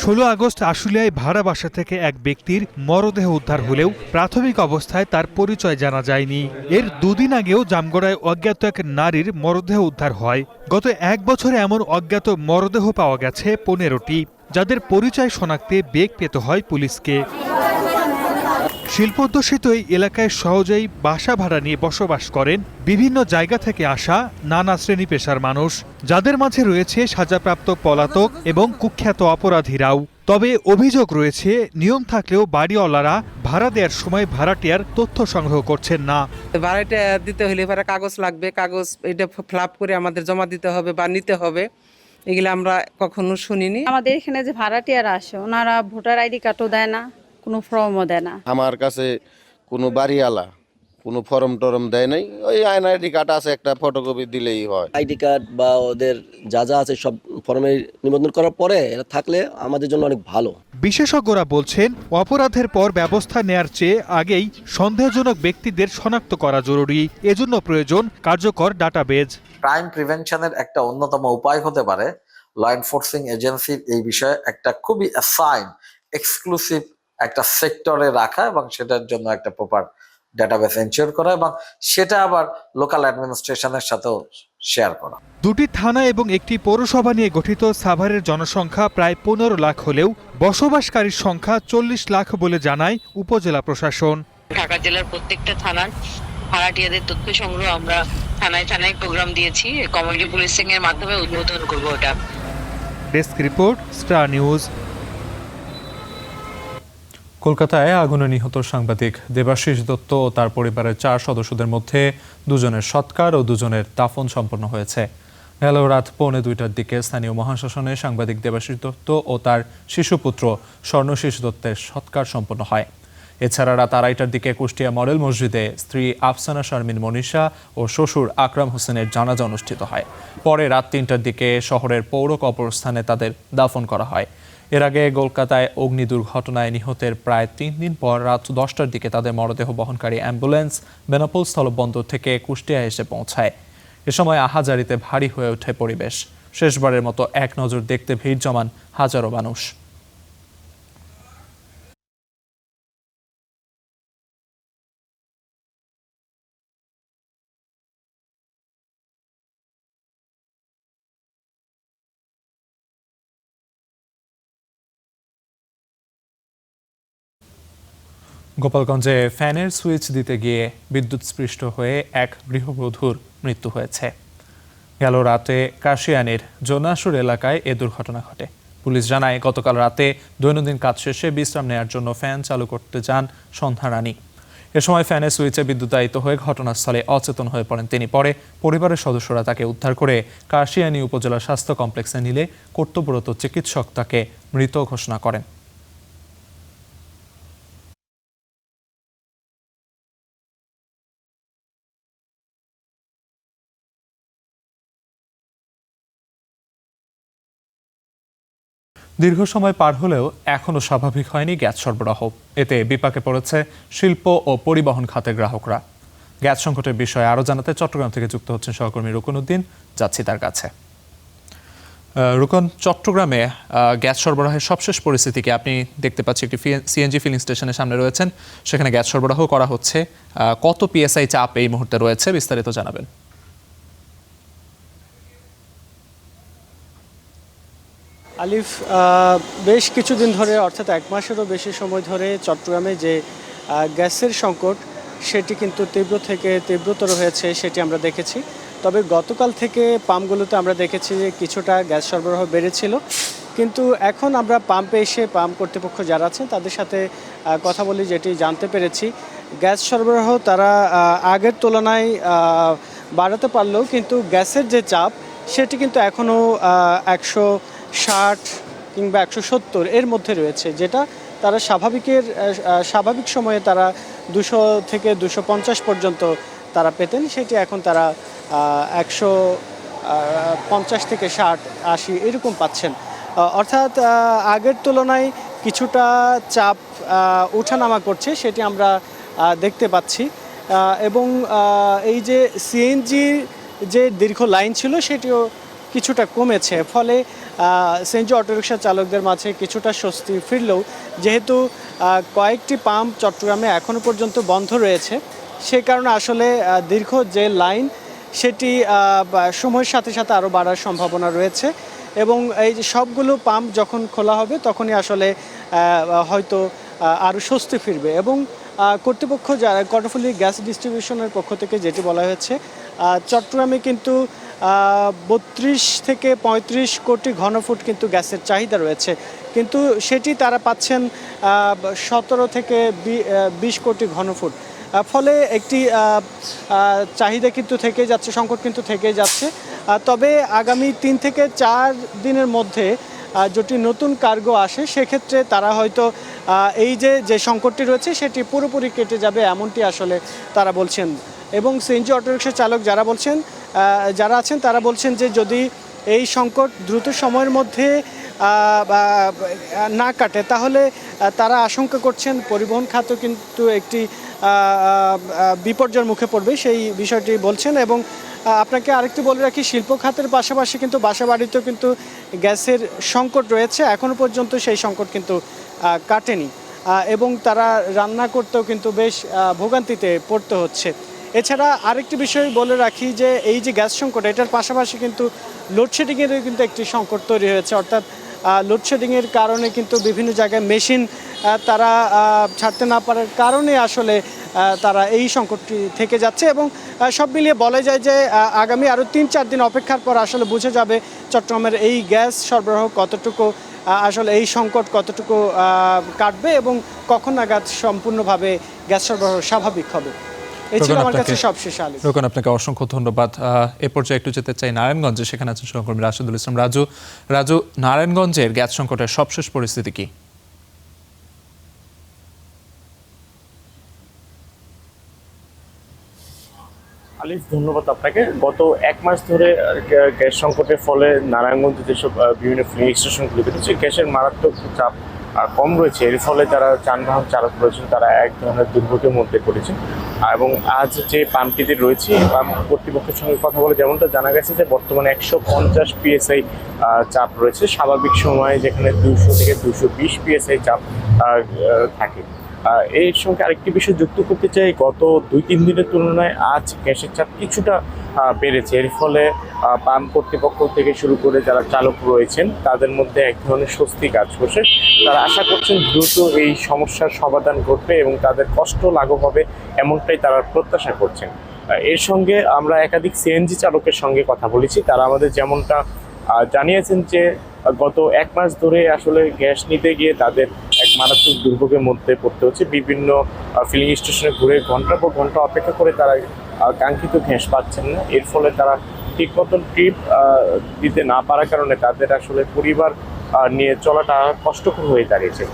Speaker 12: 16 আগস্ট আশুলিয়ায় ভাড়া বাসা থেকে এক ব্যক্তির মরদেহ উদ্ধার হলেও প্রাথমিক অবস্থায় তার পরিচয় জানা যায়নি। এর দুদিন আগেও জামগড়ায় অজ্ঞাত এক নারীর মরদেহ উদ্ধার হয়। গত 1 বছরে এমন অজ্ঞাত মরদেহ পাওয়া গেছে 15টি, যাদের পরিচয় শনাক্তে বেগ পেতে হয় পুলিশকে। শিল্পোদ্যোষিত এই এলাকায় সহজেই বাসা ভাড়া নিয়ে বসবাস করেন বিভিন্ন জায়গা থেকে আসা নানা শ্রেণী পেশার মানুষ, যাদের মাঝে রয়েছে সাজাপ্রাপ্ত পলাতক এবং কুখ্যাত অপরাধীরাও। তবে অভিযোগ রয়েছে, নিয়ম থাকলেও বাড়িওয়ালারা ভাড়া দেওয়ার সময় ভাড়াটিয়ার তথ্য সংগ্রহ করছেন না।
Speaker 13: ভাড়াটা দিতে হলে কাগজ লাগবে, কাগজ এটা ফ্লাপ করে আমাদের জমা দিতে হবে বা নিতে হবে। এগুলো আমরা কখনো শুনিনি।
Speaker 5: আমাদের এখানে যে ভাড়াটিয়ারা আসে, ওনারা ভোটার আইডি কার্ডও দেয় না, কোনো ফর্মও দেয় না।
Speaker 14: আমার কাছে কোনো বাড়িওয়ালা কোনো ফর্ম টরম দেয় নাই। ওই আইডি কার্ড আছে, একটা ফটোকপি দিলেই হয়।
Speaker 15: আইডি কার্ড বা ওদের যা যা আছে সব ফর্মে নিবন্ধন করার পরে এটা থাকলে আমাদের জন্য অনেক ভালো।
Speaker 12: বিশেষজ্ঞরা বলছেন, অপরাধের পর ব্যবস্থা নেয়ার চেয়ে আগেই সন্দেহজনক ব্যক্তিদের শনাক্ত করা জরুরি। এজন্য প্রয়োজন কার্যকর ডাটাবেজ।
Speaker 16: ক্রাইম প্রিভেনশনের একটা অন্যতম উপায় হতে পারে ল এনফোর্সিং এজেন্সির এই বিষয়ে একটা খুবই অ্যাসাইন এক্সক্লুসিভ একটা সেক্টরে রাখা এবং সেটার জন্য একটা প্রপার ডাটাবেস এনশিওর করা এবং সেটা আবার লোকাল অ্যাডমিনিস্ট্রেশনের সাথেও শেয়ার করা।
Speaker 12: দুটি থানা এবং একটি পৌরসভা নিয়ে গঠিত সাভারের জনসংখ্যা প্রায় 15 লাখ হলেও বসবাসকারীর সংখ্যা 40 লাখ বলে জানায় উপজেলা প্রশাসন।
Speaker 17: ঢাকা জেলার প্রত্যেকটা থানার ভাড়াটিয়াদের তথ্য সংগ্রহ আমরা থানায় থানায় প্রোগ্রাম দিয়েছি। কমিউনিটি পুলিশিং এর মাধ্যমে উদ্বোধন করব ওটা।
Speaker 12: Desk report, Star news.
Speaker 1: কলকাতায় আগুনে নিহত সাংবাদিক দেবাশিস দত্ত ও তার পরিবারের 4 সদস্যদের মধ্যে 2 জনের সৎকার ও 2 জনের দাফন সম্পন্ন হয়েছে। গেল রাত 1:45টার দিকে স্থানীয় মহাশ্মশানে সাংবাদিক দেবাশিস দত্ত ও তার শিশুপুত্র স্বর্ণশীষ দত্তের সৎকার সম্পন্ন হয়। এছাড়া রাত 2:30টার দিকে কুষ্টিয়া মডেল মসজিদে স্ত্রী আফসানা শারমিন মনীষা ও শ্বশুর আকরাম হোসেনের জানাজা অনুষ্ঠিত হয়। পরে রাত 3টার দিকে শহরের পৌর কবরস্থানে তাদের দাফন করা হয়। এর আগে কলকাতায় অগ্নি দুর্ঘটনায় নিহতের প্রায় 3 দিন পর রাত 10টার দিকে তাদের মরদেহ বহনকারী অ্যাম্বুলেন্স বেনাপোল স্থলবন্দর থেকে কুষ্টিয়া এসে পৌঁছায়। এ সময় আহাজারিতে ভারী হয়ে ওঠে পরিবেশ। শেষবারের মতো এক নজর দেখতে ভিড় জমান হাজারো মানুষ। গোপালগঞ্জে ফ্যানের সুইচ দিতে গিয়ে বিদ্যুৎস্পৃষ্ট হয়ে এক গৃহবধূর মৃত্যু হয়েছে। গেল রাতে কাশিয়ানীর জোনাসুর এলাকায় এ দুর্ঘটনা ঘটে। পুলিশ জানায়, গতকাল রাতে দৈনন্দিন কাজ শেষে বিশ্রাম নেওয়ার জন্য ফ্যান চালু করতে যান সন্ধ্যা রানী। এ সময় ফ্যানের সুইচে বিদ্যুতায়িত হয়ে ঘটনাস্থলে অচেতন হয়ে পড়েন তিনি। পরে পরিবারের সদস্যরা তাকে উদ্ধার করে কাশিয়ানী উপজেলা স্বাস্থ্য কমপ্লেক্সে নিলে কর্তব্যরত চিকিৎসক তাকে মৃত ঘোষণা করেন। দীর্ঘ সময় পার হলেও এখনও স্বাভাবিক হয়নি গ্যাস সরবরাহ। এতে বিপাকে পড়েছে শিল্প ও পরিবহন খাতের গ্রাহকরা। গ্যাস সংকটের বিষয়ে আরও জানাতে চট্টগ্রাম থেকে যুক্ত হচ্ছেন সহকর্মী রুকন উদ্দিন। যাচ্ছি তার কাছে। রুকন, চট্টগ্রামে গ্যাস সরবরাহের সবশেষ পরিস্থিতিকে আপনি দেখতে পাচ্ছি একটি সিএনজি ফিলিং স্টেশনের সামনে রয়েছেন, সেখানে গ্যাস সরবরাহ করা হচ্ছে। কত পিএসআই চাপ এই মুহূর্তে রয়েছে, বিস্তারিত জানাবেন।
Speaker 18: আলিফ, বেশ কিছুদিন ধরে অর্থাৎ 1 মাসেরও বেশি সময় ধরে চট্টগ্রামে যে গ্যাসের সংকট সেটি কিন্তু তীব্র থেকে তীব্রতর হয়েছে, সেটি আমরা দেখেছি। তবে গতকাল থেকে পাম্পগুলোতে আমরা দেখেছি যে কিছুটা গ্যাস সরবরাহ বেড়েছিল, কিন্তু এখন আমরা পাম্পে এসে পাম্প কর্তৃপক্ষ যারা আছেন তাদের সাথে কথা বলি, যেটি জানতে পেরেছি গ্যাস সরবরাহ তারা আগের তুলনায় বাড়াতে পারলেও কিন্তু গ্যাসের যে চাপ সেটি কিন্তু এখনও 160 কিংবা 170 এর মধ্যে রয়েছে, যেটা তারা স্বাভাবিক সময়ে তারা 200 থেকে 250 পর্যন্ত তারা পেতেন, সেটি এখন তারা 150 থেকে 60-80 এরকম পাচ্ছেন। অর্থাৎ আগের তুলনায় কিছুটা চাপ ওঠানামা করছে, সেটি আমরা দেখতে পাচ্ছি। এবং এই যে সিএনজির যে দীর্ঘ লাইন ছিল সেটিও কিছুটা কমেছে, ফলে সিএনজি অটোরিকশা চালকদের মাঝে কিছুটা স্বস্তি ফিরলেও যেহেতু কয়েকটি পাম্প চট্টগ্রামে এখনও পর্যন্ত বন্ধ রয়েছে, সে কারণে আসলে দীর্ঘ যে লাইন সেটি সময়ের সাথে সাথে আরও বাড়ার সম্ভাবনা রয়েছে। এবং এই যে সবগুলো পাম্প যখন খোলা হবে তখনই আসলে হয়তো আরও স্বস্তি ফিরবে। এবং কর্তৃপক্ষ যারা কর্ণফুলী গ্যাস ডিস্ট্রিবিউশনের পক্ষ থেকে যেটি বলা হয়েছে, চট্টগ্রামে কিন্তু 32 থেকে 35 কোটি ঘনফুট কিন্তু গ্যাসের চাহিদা রয়েছে, কিন্তু সেটি তারা পাচ্ছেন 17 থেকে 20 কোটি ঘনফুট। ফলে একটি চাহিদা কিন্তু থেকে যাচ্ছে, সংকট কিন্তু থেকে যাচ্ছে। তবে আগামী 3 থেকে 4 দিনের মধ্যে যদি নতুন কার্গো আসে সেক্ষেত্রে তারা হয়তো এই যে সংকটটি রয়েছে সেটি পুরোপুরি কেটে যাবে, এমনটি আসলে তারা বলছেন। এবং সিএনজি অটোরিকশা চালক যারা আছেন তারা বলছেন যে যদি এই সংকট দ্রুত সময়ের মধ্যে না কাটে তাহলে তারা আশঙ্কা করছেন পরিবহন খাতও কিন্তু একটি বিপর্যয়ের মুখে পড়বে, সেই বিষয়টি বলছেন। এবং আপনাকে আরেকটি বলে রাখি, শিল্প খাতের পাশাপাশি কিন্তু বাসাবাড়িতেও কিন্তু গ্যাসের সংকট রয়েছে, এখনও পর্যন্ত সেই সংকট কিন্তু কাটেনি এবং তারা রান্না করতেও কিন্তু বেশ ভোগান্তিতে পড়তে হচ্ছে। এছাড়া আরেকটি বিষয় বলে রাখি যে এই যে গ্যাস সংকট, এটার পাশাপাশি কিন্তু লোডশেডিংয়েরও কিন্তু একটি সংকট তৈরি হয়েছে। অর্থাৎ লোডশেডিংয়ের কারণে কিন্তু বিভিন্ন জায়গায় মেশিন তারা ছাড়তে না পারার কারণে আসলে তারা এই সংকটটি থেকে যাচ্ছে। এবং সব মিলিয়ে বলা যায় যে আগামী আরও 3-4 দিন অপেক্ষার পর আসলে বুঝে যাবে চট্টগ্রামের এই গ্যাস সরবরাহ কতটুকু, আসলে এই সংকট কতটুকু কাটবে এবং কখন নাগাদ সম্পূর্ণভাবে গ্যাস সরবরাহ স্বাভাবিক হবে।
Speaker 1: রোকন, আপনাকে অসংখ্য ধন্যবাদ। এ পর্যায়ে একটু যেতে চাই নারায়ণগঞ্জে, সেখানে আছেন সহকর্মী রাশেদুল ইসলাম রাজু। নারায়ণগঞ্জের গ্যাস সংকটের সবশেষ পরিস্থিতি কি?
Speaker 9: আলিফ, ধন্যবাদ আপনাকে। গত 1 মাস ধরে গ্যাস সংকটের ফলে নারায়ণগঞ্জে যেসব বিভিন্ন ফিলিং স্টেশনগুলিতে রয়েছে গ্যাসের মারাত্মক চাপ কম রয়েছে, এর ফলে যারা যানবাহন চালক রয়েছেন তারা এক ধরনের দুর্ভোগের মধ্যে পড়েছেন। এবং আজ যে পাম্পটিতে রয়েছে পাম্প কর্তৃপক্ষের সঙ্গে কথা বলে যেমনটা জানা গেছে যে বর্তমানে 150 পিএসআই চাপ রয়েছে, স্বাভাবিক সময়ে যেখানে 200 থেকে 220 পিএসআই চাপ থাকে।
Speaker 19: এর সঙ্গে আরেকটি বিষয় যুক্ত করতে চাই, গত 2-3 দিনের তুলনায় আজ গ্যাসের চাপ কিছুটা বেড়েছে। এর ফলে পাম্প কর্তৃপক্ষ থেকে শুরু করে যারা চালক রয়েছেন তাদের মধ্যে এক ধরনের স্বস্তি কাজ করছে। তারা আশা করছেন দ্রুত এই সমস্যার সমাধান ঘটবে এবং তাদের কষ্ট লাঘব হবে, এমনটাই তারা প্রত্যাশা করছেন। এর সঙ্গে আমরা একাধিক সিএনজি চালকের সঙ্গে কথা বলেছি। তারা আমাদের যেমনটা জানিয়েছেন যে গত 1 মাস ধরে আসলে গ্যাস নিতে গিয়ে তাদের এক মারাত্মক দুর্ভোগের মধ্যে পড়তে হচ্ছে। বিভিন্ন ফিলিং স্টেশনে ঘুরে ঘন্টার পর ঘন্টা অপেক্ষা করে তারা কাঙ্ক্ষিত গ্যাস পাচ্ছেন না। এর ফলে তারা ঠিক মতন ট্রিপ দিতে না পারার কারণে তাদের আসলে পরিবার নিয়ে চলাটা কষ্টকর হয়ে দাঁড়িয়েছে।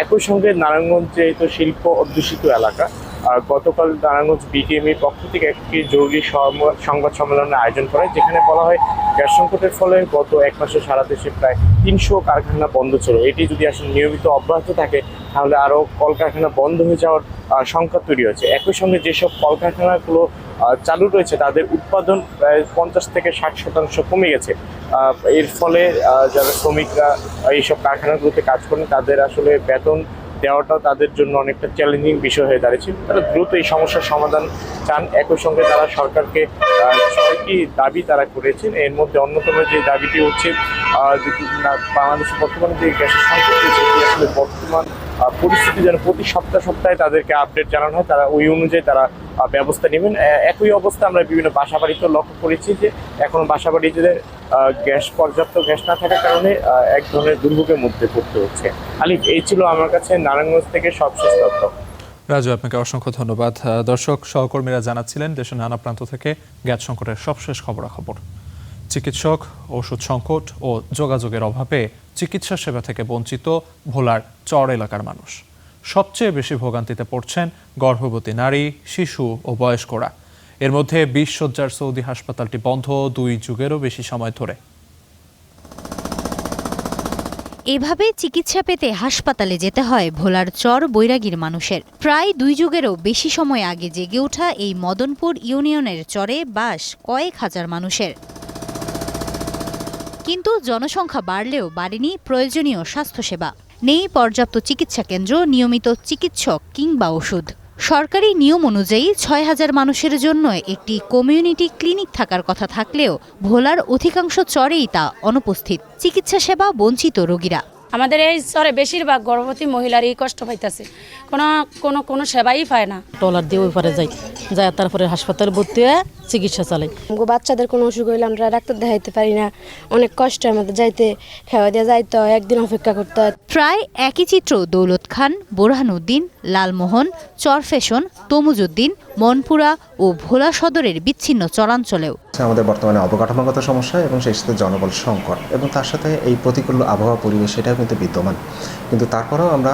Speaker 19: একই সঙ্গে নারায়ণগঞ্জ যেহেতু শিল্প অধ্যুষিত এলাকা, গতকাল নারায়ণগঞ্জ বিটিএমইর পক্ষ থেকে একটি জরুরি সংবাদ সম্মেলনের আয়োজন করে, যেখানে বলা হয় গ্যাস সংকটের ফলে গত 1 মাসে সারা দেশে প্রায় 300 কারখানা বন্ধ ছিল। এটি যদি আসলে নিয়মিত অব্যাহত থাকে তাহলে আরও কলকারখানা বন্ধ হয়ে যাওয়ার সংখ্যা তৈরি হয়েছে। একই সঙ্গে যেসব কলকারখানাগুলো চালু রয়েছে তাদের উৎপাদন প্রায় 50 থেকে 60% কমে গেছে। এর ফলে যারা শ্রমিকরা এইসব কারখানাগুলোতে কাজ করেন তাদের আসলে বেতন দেওয়াটাও তাদের জন্য অনেকটা চ্যালেঞ্জিং বিষয় হয়ে দাঁড়িয়েছে। তারা দ্রুত এই সমস্যার সমাধান চান। একই সঙ্গে তারা সরকারকে 6টি দাবি তারা করেছেন। এর মধ্যে অন্যতম যে দাবিটি হচ্ছে বাংলাদেশে বর্তমানে যে গ্যাসের সংকট রয়েছে আসলে বর্তমান পরিস্থিতি যেন প্রতি সপ্তাহে তাদেরকে আপডেট জানানো হয়, তারা ওই অনুযায়ী তারা ব্যবস্থা নেবেন। একই অবস্থা আমরা বিভিন্ন বাসাবাড়িতেও লক্ষ্য করেছি যে এখনো বাসাবাড়িতে পর্যাপ্ত গ্যাস না থাকার কারণে এক ধরনের দুর্ভোগের মধ্যে পড়তে হচ্ছে। আলিফ, এই ছিল আমার কাছে নারায়ণগঞ্জ থেকে সবশেষ তথ্য।
Speaker 1: রাজু, আপনাকে অসংখ্য ধন্যবাদ। দর্শক সহকর্মীরা জানাচ্ছিলেন দেশের নানা প্রান্ত থেকে গ্যাস সংকটের সবশেষ খবরাখবর। চিকিৎসক, ওষুধ সংকট ও যোগাযোগের অভাবে চিকিৎসা সেবা থেকে বঞ্চিত ভোলার চর এলাকার মানুষ। সবচেয়ে বেশি ভোগান্তিতে পড়ছেন গর্ভবতী নারী, শিশু ও বয়স্করা। এর মধ্যে 20 শয্যার সৌদি হাসপাতালটি বন্ধ 2 যুগেরও বেশি সময় ধরে।
Speaker 20: এভাবে চিকিৎসা পেতে হাসপাতালে যেতে হয় ভোলার চর বৈরাগীর মানুষের। প্রায় 2 যুগেরও বেশি সময় আগে জেগে ওঠা এই মদনপুর ইউনিয়নের চরে বাস কয়েক হাজার মানুষের। কিন্তু জনসংখ্যা বাড়লেও বাড়েনি প্রয়োজনীয় স্বাস্থ্যসেবা। নেই পর্যাপ্ত চিকিৎসা কেন্দ্র, নিয়মিত চিকিৎসক কিংবা ওষুধ। সরকারি নিয়ম অনুযায়ী 6000 মানুষের জন্য একটি কমিউনিটি ক্লিনিক থাকার কথা থাকলেও ভোলার অধিকাংশ চরেই তা অনুপস্থিত। চিকিৎসা সেবা বঞ্চিত রোগীরা।
Speaker 5: আমাদের এই চরে বেশিরভাগ গর্ভবতী মহিলারই কষ্ট পাইতেছে, কোনো সেবাই পায় না। ট্রলার দিয়ে ওই পারে যাই তারপরে হাসপাতালে ভর্তি হয়ে চিকিৎসা চালাই।
Speaker 3: বাচ্চাদের কোনো অসুখ হইলে আমরা ডাক্তার দেখাইতে পারি না, অনেক কষ্ট আমাদের যাইতে, খাওয়া দিয়ে যাইতে হয়, একদিন অপেক্ষা করতে হয়।
Speaker 20: প্রায় একই চিত্র দৌলত খান, বোরহানুদ্দিন, লালমোহন, চরফেশন, তমুজুদ্দিন, মনপুরা ও ভোলা সদরের বিচ্ছিন্ন চরাঞ্চলেও।
Speaker 21: আমাদের বর্তমানে অবকাঠামোগত সমস্যা এবং সেই সাথে জনবল সংকট এবং তার সাথে এই প্রতিকূল আবহাওয়া পরিবেশ সেটাও কিন্তু বিদ্যমান। কিন্তু তারপরেও আমরা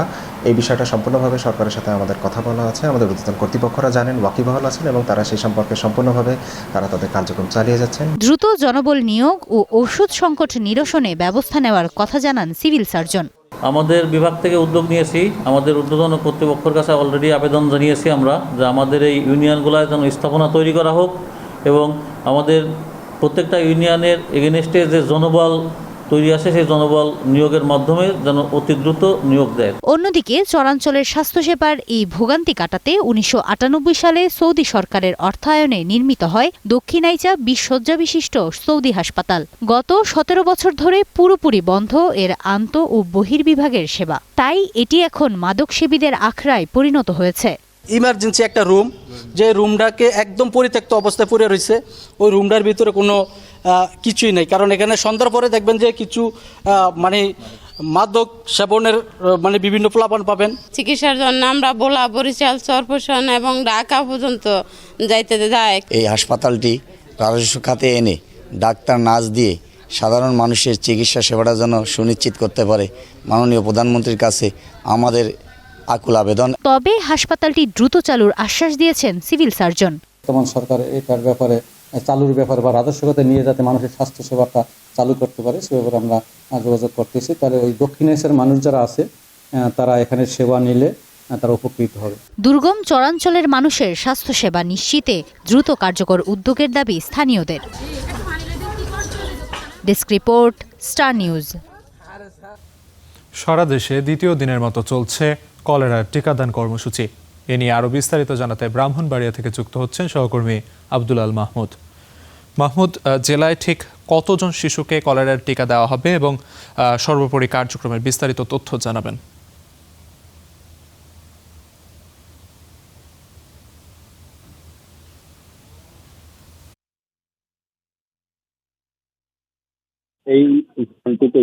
Speaker 21: এই বিষয়টা সম্পূর্ণভাবে সরকারের সাথে আমাদের কথা বলা আছে, আমাদের ঊর্ধ্বতন কর্তৃপক্ষরা জানেন, ওয়াকিবহাল আছেন এবং তারা সেই সম্পর্কে সম্পূর্ণভাবে তারা তাদের কার্যক্রম চালিয়ে যাচ্ছেন।
Speaker 20: দ্রুত জনবল নিয়োগ ও ওষুধ সংকট নিরসনে ব্যবস্থা নেওয়ার কথা জানান সিভিল সার্জন।
Speaker 22: আমাদের বিভাগ থেকে উদ্যোগ নিয়েছি, আমাদের ঊর্ধ্বতন কর্তৃপক্ষের কাছে অলরেডি আবেদন জানিয়েছি আমরা যে আমাদের এই ইউনিয়নগুলোয় যেন স্থাপনা তৈরি করা হোক এবং আমাদের প্রত্যেকটা ইউনিয়নের এগেনস্টে যে জনবল তৈরি আছে সেই জনবল নিয়োগের মাধ্যমে যেন অতি দ্রুত নিয়োগ দেয়।
Speaker 20: অন্যদিকে চরাঞ্চলের স্বাস্থ্যসেবার এই ভোগান্তি কাটাতে 1998 সালে সৌদি সরকারের অর্থায়নে নির্মিত হয় দক্ষিণাইচা 20 শয্যা বিশিষ্ট সৌদি হাসপাতাল। গত 17 বছর ধরে পুরোপুরি বন্ধ এর আন্ত ও বহির্বিভাগের সেবা। তাই এটি এখন মাদক সেবীদের আখড়ায় পরিণত হয়েছে।
Speaker 23: ইমার্জেন্সি একটা রুম, যে রুমটাকে একদম পরিত্যক্ত অবস্থায় পড়ে রয়েছে, ওই রুমটার ভিতরে কোনো কিছুই নেই। কারণ এখানে সন্ধ্যার পরে দেখবেন যে কিছু মাদক সেবনের বিভিন্ন প্লাবন পাবেন।
Speaker 5: চিকিৎসার জন্য আমরা ভোলা, বরিশাল, চরফেশন এবং ঢাকা পর্যন্ত যাইতে যায়।
Speaker 24: এই হাসপাতালটি রাজস্ব খাতে এনে ডাক্তার, নার্স দিয়ে সাধারণ মানুষের চিকিৎসা সেবাটা যেন সুনিশ্চিত করতে পারে মাননীয় প্রধানমন্ত্রীর কাছে আমাদের আকুল আবেদন।
Speaker 20: তবে হাসপাতালটি দ্রুত চালুর আশ্বাস দিয়েছেন সিভিল সার্জন।
Speaker 25: বর্তমান সরকার এটার ব্যাপারে চালুর ব্যাপারে বা রাজস্বগতে নিয়ে যাতে মানুষের স্বাস্থ্য সেবাটা চালু করতে পারে সে ব্যাপারে আমরা যোগাযোগ করতেছি। তাহলে ওই দক্ষিণেশ্বরের মানুষ যারা আছে তারা এখানে সেবা নিলে তারা উপকৃত হবে।
Speaker 20: দুর্গম চরাঞ্চলের মানুষের স্বাস্থ্যসেবা নিশ্চিতে দ্রুত কার্যকর উদ্যোগের দাবি স্থানীয়দের। Desk report, Star News.
Speaker 1: সারা দেশে দ্বিতীয় দিনের মতো চলছে কলেরার টিকাদান কর্মসূচি। এ নিয়ে আরও বিস্তারিত জানাতে ব্রাহ্মণবাড়িয়া থেকে যুক্ত হচ্ছেন সহকর্মী আব্দুল আল মাহমুদ। মাহমুদ, জেলায় ঠিক কতজন শিশুকে কলেরার টিকা দেওয়া হবে এবং সর্বোপরি কার্যক্রমের বিস্তারিত তথ্য জানাবেন।
Speaker 2: এই স্থানটিতে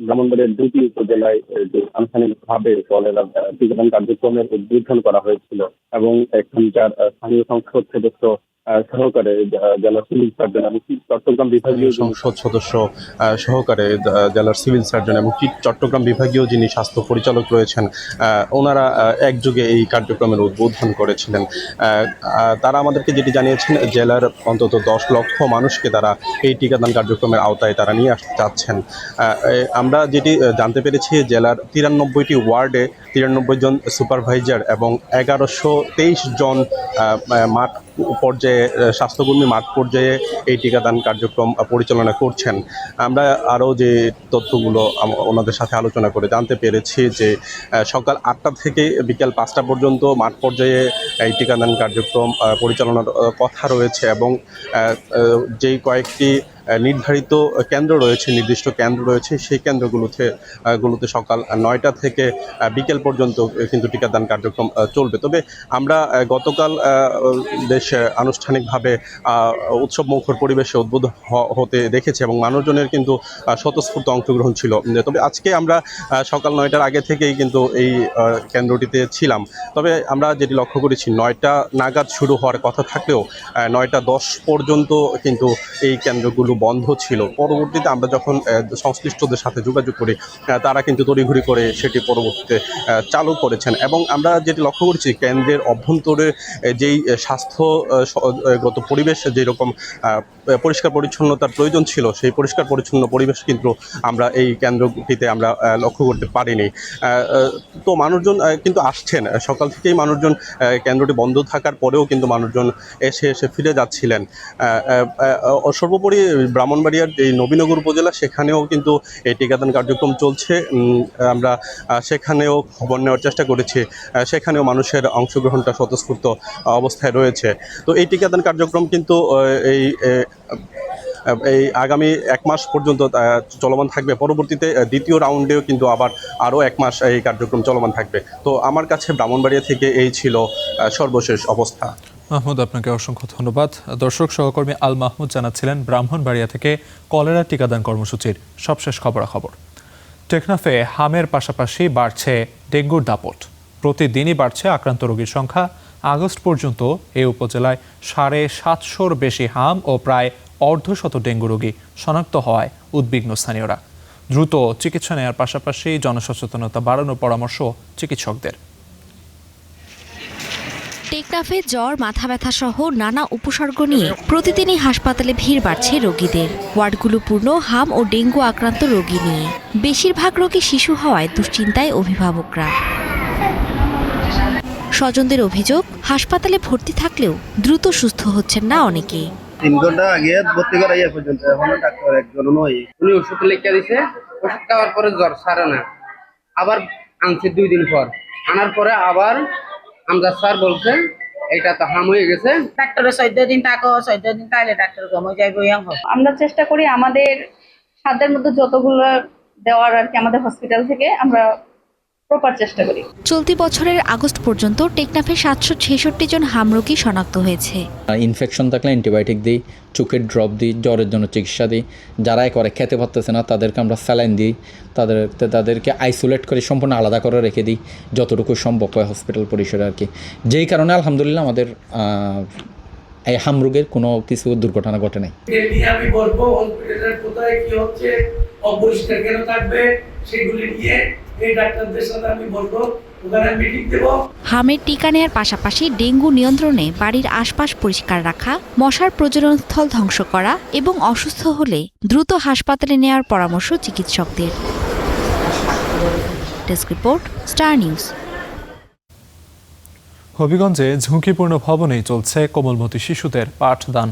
Speaker 2: ব্রাহ্মণবাড়িয়ার দুটি উপজেলায় যে আনুষ্ঠানিকভাবে কলেরা টিকাদান কার্যক্রমের উদ্বোধন করা হয়েছিল এবং এখানকার স্থানীয় সংসদ সদস্য সহকারে জেলা সিভিল সার্জন এবং চট্টগ্রাম বিভাগীয় সংসদ সদস্য সহকারে জেলার সিভিল সার্জন এবং চট্টগ্রাম বিভাগীয় যিনি স্বাস্থ্য পরিচালক রয়েছেন ওনারা একযোগে এই কার্যক্রমের উদ্বোধন করেছিলেন। তারা আমাদেরকে যেটি জানিয়েছেন, জেলার অন্তত 10 লক্ষ মানুষকে তারা এই টিকাদান কার্যক্রমের আওতায় তারা নিয়ে আসতে চাচ্ছেন। আমরা যেটি জানতে পেরেছি, জেলার 93টি ওয়ার্ডে 93 জন সুপারভাইজার এবং 1123 জন মাঠ পর্যায়ে স্বাস্থ্যকর্মী মাঠ পর্যায়ে এই টিকাদান কার্যক্রম পরিচালনা করছেন। আমরা আরও যে তথ্যগুলো ওনাদের সাথে আলোচনা করে জানতে পেরেছি যে সকাল 8টা থেকে বিকেল 5টা পর্যন্ত মাঠ পর্যায়ে এই টিকাদান কার্যক্রম পরিচালনার কথা রয়েছে এবং যেই কয়েকটি নির্ধারিত কেন্দ্র রয়েছে, নির্দিষ্ট কেন্দ্র রয়েছে, সেই কেন্দ্রগুলোতে সকাল 9টা থেকে বিকেল পর্যন্ত কিন্তু টিকাদান কার্যক্রম চলবে। তবে আমরা গতকাল বেশ আনুষ্ঠানিকভাবে উৎসবমুখর পরিবেশে উদ্বোধন হতে দেখেছি এবং মানুষজনের কিন্তু স্বতঃস্ফূর্ত অংশগ্রহণ ছিল। তবে আজকে আমরা সকাল 9টার আগে থেকেই কিন্তু এই কেন্দ্রটিতে ছিলাম। তবে আমরা যেটি লক্ষ্য করেছি, 9টা নাগাদ শুরু হওয়ার কথা থাকলেও 9টা 10 পর্যন্ত কিন্তু এই কেন্দ্রগুলো বন্ধ ছিল। পরবর্তীতে আমরা যখন সংশ্লিষ্টদের সাথে যোগাযোগ করি, তারা কিন্তু তড়িঘড়ি করে সেটি পরবর্তীতে চালু করেছেন এবং আমরা যেটি লক্ষ্য করেছি, কেন্দ্রের অভ্যন্তরে যেই স্বাস্থ্যগত পরিবেশ যেরকম পরিষ্কার পরিচ্ছন্নতার প্রয়োজন ছিল, সেই পরিষ্কার পরিচ্ছন্ন পরিবেশ কিন্তু আমরা এই কেন্দ্রটিতে আমরা লক্ষ্য করতে পারিনি। তো মানুষজন কিন্তু আসছেন, সকাল থেকেই মানুষজন, কেন্দ্রটি বন্ধ থাকার পরেও কিন্তু মানুষজন এসে ফিরে যাচ্ছিলেন। সর্বোপরি ব্রাহ্মণবাড়িয়ার এই নবীনগর উপজেলা, সেখানেও কিন্তু এই টিকাদান কার্যক্রম চলছে। আমরা সেখানেও খবর নেওয়ার চেষ্টা করেছি, সেখানেও মানুষের অংশগ্রহণটা স্বতঃস্ফূর্ত অবস্থায় রয়েছে। তো এই টিকাদান কার্যক্রম কিন্তু এই আগামী 1 মাস পর্যন্ত চলমান থাকবে। পরবর্তীতে দ্বিতীয় রাউন্ডেও কিন্তু আরও 1 মাস এই কার্যক্রম চলমান থাকবে। তো আমার কাছে ব্রাহ্মণবাড়িয়া থেকে এই ছিল সর্বশেষ অবস্থা।
Speaker 1: মাহমুদ, আপনাকে অসংখ্য ধন্যবাদ। দর্শক, সহকর্মী আল মাহমুদ জানাচ্ছিলেন ব্রাহ্মণবাড়িয়া থেকে কলেরা টিকাদান কর্মসূচির সবশেষ খবরাখবর। টেকনাফে হামের পাশাপাশি বাড়ছে ডেঙ্গুর দাপট। প্রতিদিনই বাড়ছে আক্রান্ত রোগীর সংখ্যা। আগস্ট পর্যন্ত এই উপজেলায় 750-র বেশি হাম ও প্রায় অর্ধশত ডেঙ্গু রোগী শনাক্ত হওয়ায় উদ্বিগ্ন স্থানীয়রা। দ্রুত চিকিৎসা নেওয়ার পাশাপাশি জনসচেতনতা বাড়ানোর পরামর্শ চিকিৎসকদের।
Speaker 20: টেকনাফে জ্বর, মাথা ব্যথা সহ নানা উপসর্গ নিয়ে প্রতিদিনই হাসপাতালে ভিড় বাড়ছে রোগীদের। ওয়ার্ডগুলো পূর্ণ হাম ও ডেঙ্গু আক্রান্ত রোগী নিয়ে। বেশিরভাগ রোগী শিশু হওয়ায় দুশ্চিন্তায় অভিভাবকরা। স্বজনদের অভিযোগ, হাসপাতালে ভর্তি থাকলেও দ্রুত সুস্থ হচ্ছেন না অনেকেই।
Speaker 4: 3 ঘন্টা আগে ভর্তি করা পর্যন্ত এখনো ডাক্তার একজন নয়। উনি ওষুধ লিখে দিছে, ওষুধ খাওয়ার পরে জ্বর সারে না, আবার আনছে 2 দিন পর। আনার পরে আবার আমরা স্যার বলছে এটা তো হাম হয়ে গেছে।
Speaker 6: ডাক্তারের 14 দিন থাকো, 14 দিন তাইলে ডাক্তার কমে যাইব। আমরা চেষ্টা করি আমাদের সাধ্যের মধ্যে যতগুলো দেওয়ার আর কি আমাদের হসপিটাল থেকে আমরা প্রপার চেষ্টা করি।
Speaker 20: চলতি বছরের আগস্ট পর্যন্ত টেকনাফে 766 জন হাম রোগী শনাক্ত হয়েছে।
Speaker 7: ইনফেকশন থাকলে অ্যান্টিবায়োটিক দিই, চোখের ড্রপ দিই, জ্বরের জন্য চিকিৎসা দিই। যারা করে খেতে পারতেছে না তাদেরকে আমরা স্যালাইন দিই, তাদেরকে আইসোলেট করে সম্পূর্ণ আলাদা করে রেখে দিই যতটুকু সম্ভব হয় হসপিটাল পরিসরে আর কি। যেই কারণে আলহামদুলিল্লাহ আমাদের এই হাম রোগের কোনো কিছু দুর্ঘটনা ঘটে নাই।
Speaker 8: আমি বলবো হসপিটালের কোথায় কি হচ্ছে, অপরিষ্কার কেন থাকবে, সেগুলি নিয়ে এই ডাক্তারদের সাথে আমি বলবো ওখানে মিটিং দেব।
Speaker 20: হামের টিকা নেয়ার পাশাপাশি ডেঙ্গু নিয়ন্ত্রণে বাড়ির আশপাশ পরিষ্কার রাখা, মশার প্রজননস্থল ধ্বংস করা এবং অসুস্থ হলে দ্রুত হাসপাতালে নেওয়ার পরামর্শ চিকিৎসকদের। Desk report, Star News.
Speaker 1: হবিগঞ্জে ঝুঁকিপূর্ণ ভবনেই চলছে কোমলমতি শিশুদের পাঠদান।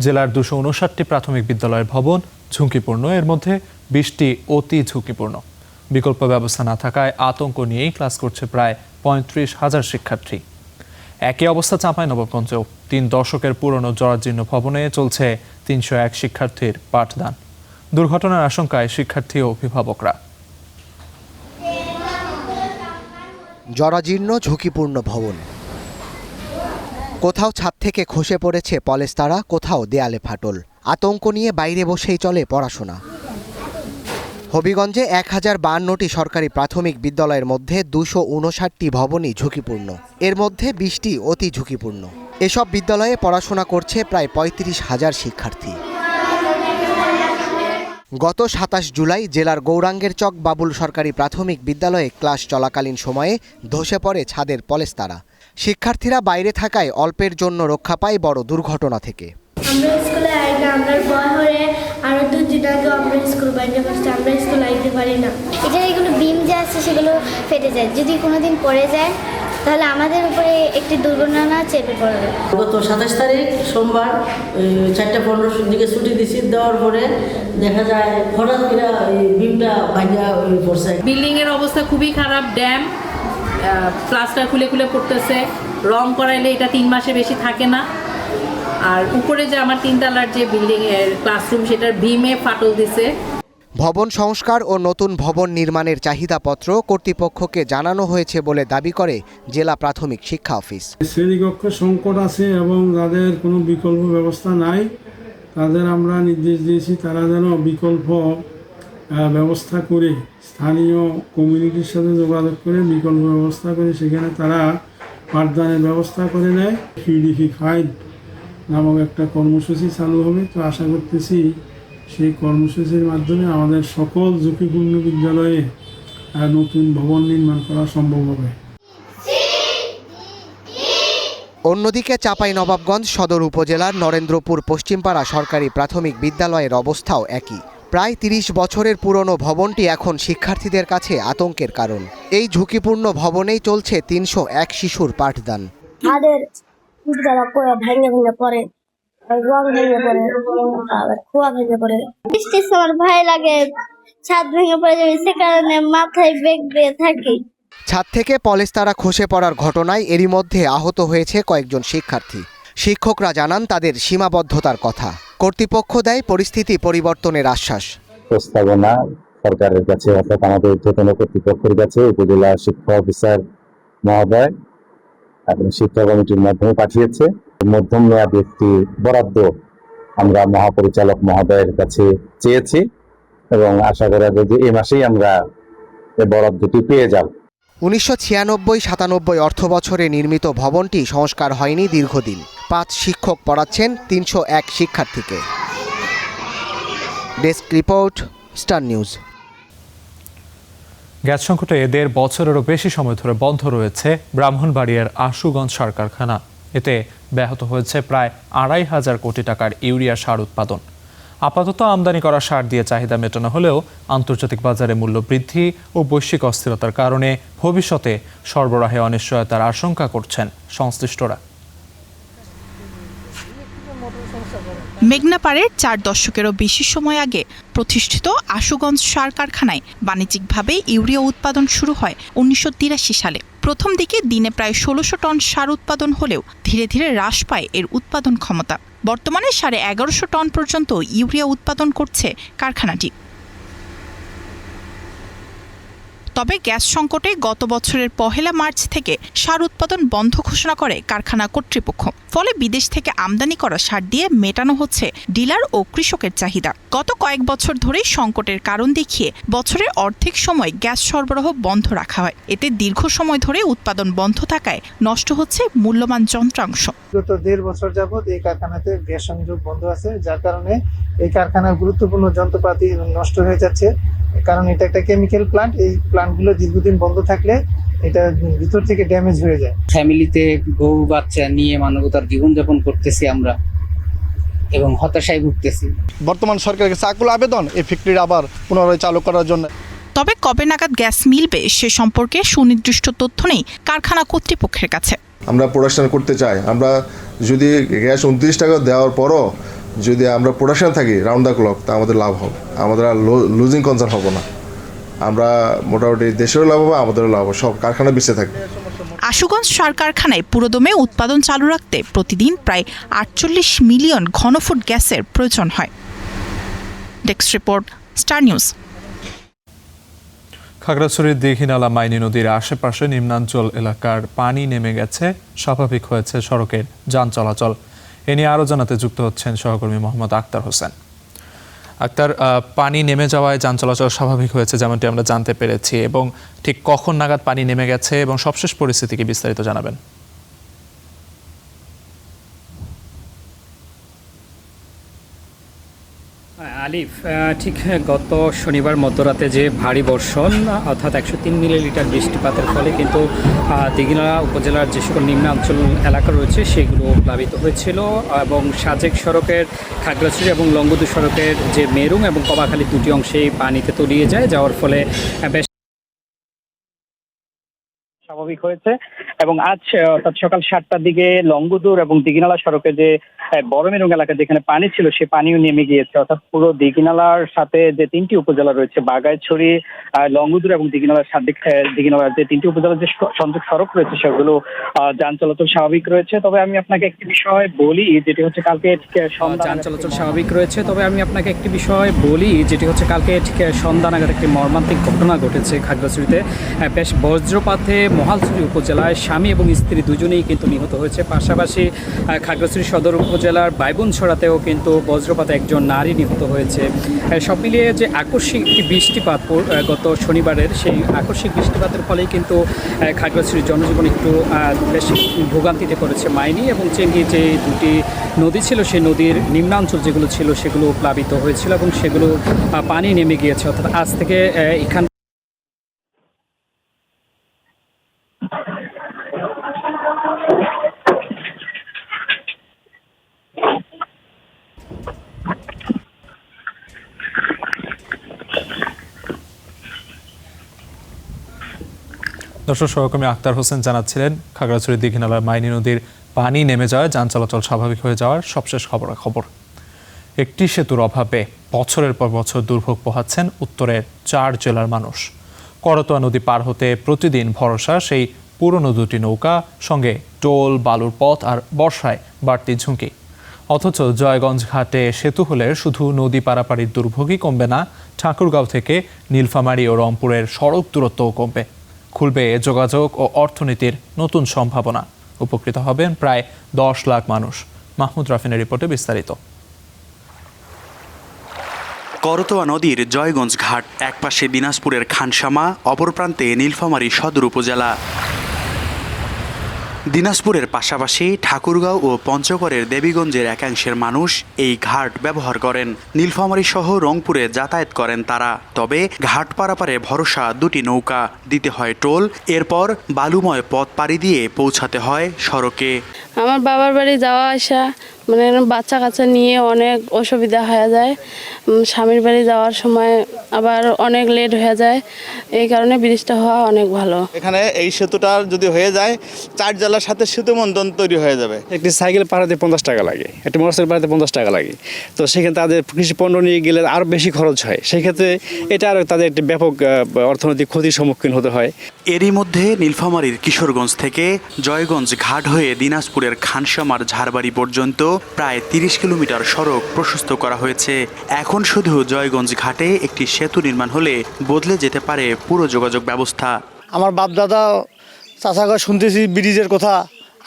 Speaker 1: জেলার 259টি প্রাথমিক বিদ্যালয়ের ভবন ঝুঁকিপূর্ণ, এর মধ্যে 20টি অতি ঝুঁকিপূর্ণ। বিকল্প ব্যবস্থা না থাকায় আতঙ্ক নিয়েই ক্লাস করছে প্রায় ৩৫,০০০ শিক্ষার্থী। একই অবস্থা চাঁপাইনবাবগঞ্জেও ৩ দশকের পুরনো জরাজীর্ণ ভবনে চলছে ৩০১ শিক্ষার্থীর পাঠদান। দুর্ঘটনার আশঙ্কায় শিক্ষার্থী ও অভিভাবকরা।
Speaker 10: জরাজীর্ণ ঝুঁকিপূর্ণ ভবন, কোথাও ছাদ থেকে খসে পড়েছে পলেস্তারা, কোথাও দেয়ালে ফাটল। আতঙ্ক নিয়ে বাইরে বসেই চলে পড়াশোনা। হবিগঞ্জে ১,০৫২টি সরকারি প্রাথমিক বিদ্যালয়ের মধ্যে ২৫৯টি ভবনই ঝুঁকিপূর্ণ, এর মধ্যে ২০টি অতি ঝুঁকিপূর্ণ। এসব বিদ্যালয়ে পড়াশোনা করছে প্রায় ৩৫,০০০ শিক্ষার্থী। গত ২৭ জুলাই জেলার গৌরাঙ্গের চক বাবুল সরকারি প্রাথমিক বিদ্যালয়ে ক্লাস চলাকালীন সময়ে ধসে পড়ে ছাদের পলেস্তারা। শিক্ষার্থীরা বাইরে থাকায় অল্পের জন্য রক্ষা পায় বড় দুর্ঘটনা থেকে।
Speaker 11: আমরা স্কুলে আইনা আমরা ভয় হয়ে আরো 2 দিন আগে আমরা স্কুল বাইরে করছি, আমরা স্কুল আইতে পারি না। এটা এগুলো বিম যে আছে সেগুলো ফেটে যায়, যদি কোনোদিন পড়ে যায় তাহলে আমাদের উপরে একটি দুর্ঘটনা চেপে পড়বে।
Speaker 13: গত ২৭ তারিখ সোমবার ৪:১৫ দিকে ছুটি দিছি, দেওয়ার পরে দেখা যায় হঠাৎ করে বিমটা ভাঙা পড়ছে।
Speaker 14: বিল্ডিং এর অবস্থা খুবই খারাপ, ড্যাম প্লাস্টার খুলে খুলে পড়তেছে, রং করাইলে এটা 3 মাসে বেশি থাকে না। আর উপরে যে আমার 3 তলার যে বিল্ডিং এর ক্লাসরুম সেটার ভীমে ফাটল দিছে।
Speaker 10: ভবন সংস্কার ও নতুন ভবন নির্মাণের চাহিদাপত্র কর্তৃপক্ষকে জানানো হয়েছে বলে দাবি করে জেলা প্রাথমিক শিক্ষা অফিস।
Speaker 15: শ্রেণীকক্ষ সংকট আছে এবং যাদের কোনো বিকল্প ব্যবস্থা নাই তাদের আমরা নির্দেশ দিয়েছি তারা যেন বিকল্প ব্যবস্থা করে স্থানীয় কমিউনিটির সাথে যোগাযোগ করে বিকল্প ব্যবস্থা করে সেখানে তারা পাঠদানের ব্যবস্থা করে নেয়। PDP 5 নামক একটা কর্মসূচি চালু হবে, তো আশা করতেছি সেই কর্মসূচির মাধ্যমে আমাদের সকল ঝুঁকিপূর্ণ বিদ্যালয়ে নতুন ভবন নির্মাণ করা সম্ভব হবে।
Speaker 10: অন্যদিকে চাঁপাইনবাবগঞ্জ সদর উপজেলার নরেন্দ্রপুর পশ্চিমপাড়া সরকারি প্রাথমিক বিদ্যালয়ের অবস্থাও একই। প্রায় ৩০ বছরের পুরনো ভবনটি এখন শিক্ষার্থীদের কাছে আতঙ্কের কারণ। এই ঝুঁকিপূর্ণ ভবনেই চলছে ৩০১ শিশুর পাঠদান।
Speaker 11: রং ভেঙে পড়ে, আবার খোয়া ভেঙে পড়ে, বৃষ্টির সময় ভয় লাগে ছাদ ভেঙে পড়ে যাবে, সে কারণে মাথায় বেগ দিয়ে থাকি।
Speaker 10: ছাদ থেকে পলেস্তারা খসে পড়ার ঘটনায় এরই মধ্যে আহত হয়েছে কয়েকজন শিক্ষার্থী। শিক্ষকরা জানান তাদের সীমাবদ্ধতার কথা। কর্তৃপক্ষ দেয় পরিস্থিতি পরিবর্তনের আশ্বাস।
Speaker 26: প্রস্তাবনা সরকারের কাছে অর্থাৎ আমাদের ঊর্ধ্বতন কর্তৃপক্ষের কাছে উপজেলা শিক্ষা অফিসার মহোদয় এবং শিক্ষা কমিটির মাধ্যমে পাঠিয়েছে। মধ্যম মেয়াদী একটি বরাদ্দ আমরা মহাপরিচালক মহোদয়ের কাছে চেয়েছি এবং আশা করা যায় যে এই মাসেই আমরা এই বরাদ্দটি পেয়ে যাব।
Speaker 10: 1996-97 অর্থ বছরে নির্মিত ভবনটি সংস্কার হয়নি দীর্ঘদিন। 5 শিক্ষক পড়াচ্ছেন 301 শিক্ষার্থীকে। Desk report, Star news.
Speaker 1: Gas সংকটে 1.5 বছরেরও বেশি সময় ধরে বন্ধ রয়েছে ব্রাহ্মণবাড়িয়ার আশুগঞ্জ সার কারখানা। এতে ব্যাহত হয়েছে প্রায় 2,500 কোটি টাকার ইউরিয়া সার উৎপাদন। আপাতত আমদানি করা সার দিয়ে চাহিদা মেটানো হলেও আন্তর্জাতিক বাজারে মূল্য বৃদ্ধি ও বৈশ্বিক অস্থিরতার কারণে ভবিষ্যতে সরবরাহে অনিশ্চয়তার আশঙ্কা করছেন সংশ্লিষ্টরা।
Speaker 27: মেঘনা পাড়ের 4 দশকেরও বেশি সময় আগে প্রতিষ্ঠিত আশুগঞ্জ সার কারখানায় বাণিজ্যিকভাবে ইউরিয়া উৎপাদন শুরু হয় 1983 সালে। প্রথম দিকে দিনে প্রায় 1600 টন সার উৎপাদন হলেও ধীরে ধীরে হ্রাস পায় এর উৎপাদন ক্ষমতা। বর্তমানে 1150 টন পর্যন্ত ইউরিয়া উৎপাদন করছে কারখানাটি। তবে গ্যাস সংকটে গত বছরের 1 মার্চ থেকে সার উৎপাদন বন্ধ ঘোষণা করে কারখানা কর্তৃপক্ষ। ফলে বিদেশ থেকে আমদানি করা সার দিয়ে মেটানো হচ্ছে ডিলার ও কৃষকের চাহিদা। গত কয়েক বছর ধরেই সংকটের কারণ দেখিয়ে বছরের অর্ধেক সময় গ্যাস সরবরাহ বন্ধ রাখা হয়। এতে দীর্ঘ সময় ধরে উৎপাদন বন্ধ থাকায় নষ্ট হচ্ছে মূল্যবান যন্ত্রাংশ।
Speaker 28: গত 1.5 বছর যাবৎ এই কারখানাতে গ্যাস সংযোগ বন্ধ আছে, যার কারণে এই কারখানার গুরুত্বপূর্ণ যন্ত্রপাতি নষ্ট হয়ে যাচ্ছে। কারণ এটা একটা কেমিক্যাল প্লান্ট, এই প্লান্টগুলো দীর্ঘদিন বন্ধ থাকলে এটা ভিতর থেকে ড্যামেজ হয়ে যায়।
Speaker 29: ফ্যামিলিতে বউ বাচ্চা নিয়ে মানবতার জীবনযাপন করতেছি আমরা এবং হতাশায় ভুগতেছি।
Speaker 30: বর্তমান সরকারের কাছে আকুল আবেদন এই ফ্যাক্টরি আবার পুনরায় চালু করার জন্য।
Speaker 27: তবে কবে নাগাদ গ্যাস মিলবে সে সম্পর্কে সুনির্দিষ্ট তথ্য নেই কারখানা কর্তৃপক্ষের কাছে।
Speaker 31: আমরা প্রোডাকশন করতে চাই, আমরা যদি গ্যাস 29 টাকা দেওয়ার পরও যদি আমরা প্রোডাকশন থাকি রাউন্ড দ্য ক্লক, তা আমাদের লাভ হবে, আমাদের আর লুজিং কনসার্ন হবো না। আমরা মোটামুটি দেশেরও লাভ হবে, আমাদেরও লাভ হবে, সব কারখানা বেঁচে থাকবে।
Speaker 27: আশুগঞ্জ সার কারখানায় পুরোদমে উৎপাদন চালু রাখতে প্রতিদিন প্রায় 48 মিলিয়ন ঘনফুট গ্যাসের প্রয়োজন হয়। Desk report, Star news.
Speaker 1: খাগড়াছড়ির দীঘিনালা মাইনী নদীর আশেপাশে নিম্নাঞ্চল এলাকার পানি নেমে গেছে, স্বাভাবিক হয়েছে সড়কের যান চলাচল। এ নিয়ে আরও জানাতে যুক্ত হচ্ছেন সহকর্মী মোহাম্মদ আক্তার হোসেন। আক্তার, পানি নেমে যাওয়ায় যান চলাচল স্বাভাবিক হয়েছে যেমনটি আমরা জানতে পেরেছি, এবং ঠিক কখন নাগাদ পানি নেমে গেছে এবং সবশেষ পরিস্থিতি কি বিস্তারিত জানাবেন?
Speaker 3: আলিফ, ঠিক গত শনিবার মধ্যরাতে যে ভারী বর্ষণ অর্থাৎ 103 মিলিলিটার বৃষ্টিপাতের ফলে কিন্তু দীঘিনালা উপজেলার যে সকল নিম্নাঞ্চল এলাকা রয়েছে সেগুলো প্লাবিত হয়েছিল এবং সাজেক সড়কের খাগড়াছড়ি এবং লংগদু সড়কের যে মেরুং এবং কবাখালী দুটি অংশেই পানিতে তলিয়ে যায়, যাওয়ার ফলে বেশ স্বাভাবিক হয়েছে। এবং আজ অর্থাৎ সকাল 7টার দিকে লংগদুর এবং দীঘিনালা সড়কে যে বড় মেরুং এলাকা যেখানে পানি ছিল সে পানিও নেমে গিয়েছে। অর্থাৎ পুরো দীঘিনালার সাথে যে 3টি উপজেলা রয়েছে বাগাইছড়ি, লংগদুর এবং দীঘিনালার যে 3টি উপজেলার যে সংযোগ সড়ক রয়েছে সেগুলো যান চলাচল স্বাভাবিক রয়েছে। তবে আমি আপনাকে একটি বিষয় বলি যেটি হচ্ছে কালকে যান চলাচল স্বাভাবিক রয়েছে। তবে আমি আপনাকে একটি বিষয় বলি যেটি হচ্ছে কালকে ঠিক সন্ধ্যা নাগাদ একটি মর্মান্তিক ঘটনা ঘটেছে খাগড়াছড়িতে। বেশ বজ্রপাতে মহালছড়ি উপজেলায় স্বামী এবং স্ত্রী দুজনেই কিন্তু নিহত হয়েছে। পাশাপাশি খাগড়াছড়ি সদর উপজেলার বাইবনছড়াতেও কিন্তু বজ্রপাতে একজন নারী নিহত হয়েছে। সব মিলিয়ে যে আকস্মিক একটি বৃষ্টিপাত গত শনিবারের, সেই আকস্মিক বৃষ্টিপাতের ফলেই কিন্তু খাগড়াছড়ির জনজীবন একটু বেশ ভোগান্তিতে পড়েছে। মাইনী এবং চেঙ্গি যে দুটি নদী ছিল সেই নদীর নিম্নাঞ্চল যেগুলো ছিল সেগুলো প্লাবিত হয়েছিল এবং সেগুলো পানি নেমে গিয়েছে। অর্থাৎ আজ থেকে এখান
Speaker 1: দর্শক, সহকর্মী আক্তার হোসেন জানাচ্ছিলেন খাগড়াছড়ি দীঘিনালার মাইনী নদীর পানি নেমে যাওয়ায় যান চলাচল স্বাভাবিক হয়ে যাওয়ার সবশেষ খবর। একটি সেতুর অভাবে বছরের পর বছর দুর্ভোগ পোহাচ্ছেন উত্তরের 4 জেলার মানুষ। করতোয়া নদী পার হতে প্রতিদিন ভরসা সেই পুরনো দুটি নৌকা, সঙ্গে টোল, বালুর পথ আর বর্ষায় বাড়তি ঝুঁকি। অথচ জয়গঞ্জ ঘাটে সেতু হলে শুধু নদী পারাপাড়ির দুর্ভোগই কমবে না, ঠাকুরগাঁও থেকে নীলফামারী ও রংপুরের সড়ক দূরত্বও কমবে। খুলবে যোগাযোগ ও অর্থনীতির নতুন সম্ভাবনা। উপকৃত হবেন প্রায় 10 লাখ মানুষ। মাহমুদ রাফিনের রিপোর্টে বিস্তারিত।
Speaker 5: করতোয়া নদীর জয়গঞ্জ ঘাট, একপাশে দিনাজপুরের খানসামা, অপর প্রান্তে নীলফামারী সদর উপজেলা। দিনাজপুরের পাশাপাশি ঠাকুরগাঁও ও পঞ্চগড়ের দেবীগঞ্জের একাংশের মানুষ এই ঘাট ব্যবহার করেন। নীলফামারী সহ রংপুরে যাতায়াত করেন তারা। তবে ঘাট পারাপারে ভরসা দুটি নৌকা, দিতে হয় টোল, এরপর বালুময় পথ পাড়ি দিয়ে পৌঁছাতে হয় সড়কে।
Speaker 9: আমার বাবার বাড়ি যাওয়া আসা মানে বাচ্চা কাচ্চা নিয়ে অনেক অসুবিধা হয়ে যায়। স্বামীর বাড়ি যাওয়ার সময় আবার অনেক লেট হয়ে যায়, এই কারণে ব্রিজটা হওয়া অনেক ভালো।
Speaker 30: এখানে এই সেতুটা যদি হয়ে যায় 4 জেলার সাথে সেতু বন্ধন তৈরি হয়ে যাবে।
Speaker 12: একটি সাইকেল পাড়াতে 50 টাকা লাগে, একটি মোটরসাইকেল পাড়াতে 50 টাকা লাগে। তো সেখানে তাদের কৃষি পণ্য নিয়ে গেলে আরও বেশি খরচ হয়। সেই ক্ষেত্রে এটা আরও তাদের একটি ব্যাপক অর্থনৈতিক ক্ষতির সম্মুখীন হতে হয়।
Speaker 5: এরই মধ্যে নীলফামারীর কিশোরগঞ্জ থেকে জয়গঞ্জ ঘাট হয়ে দিনাজপুরের খানসামার ঝাড়বাড়ি পর্যন্ত প্রায় 30 কিলোমিটার সড়ক প্রশস্ত করা হয়েছে। এখন শুধু জয়গঞ্জ ঘাটে একটি সেতু নির্মাণ হলে বদলে যেতে পারে পুরো যোগাযোগ ব্যবস্থা।
Speaker 30: আমার বাপ দাদা চাষাগা শুনতেছি ব্রিজের কথা,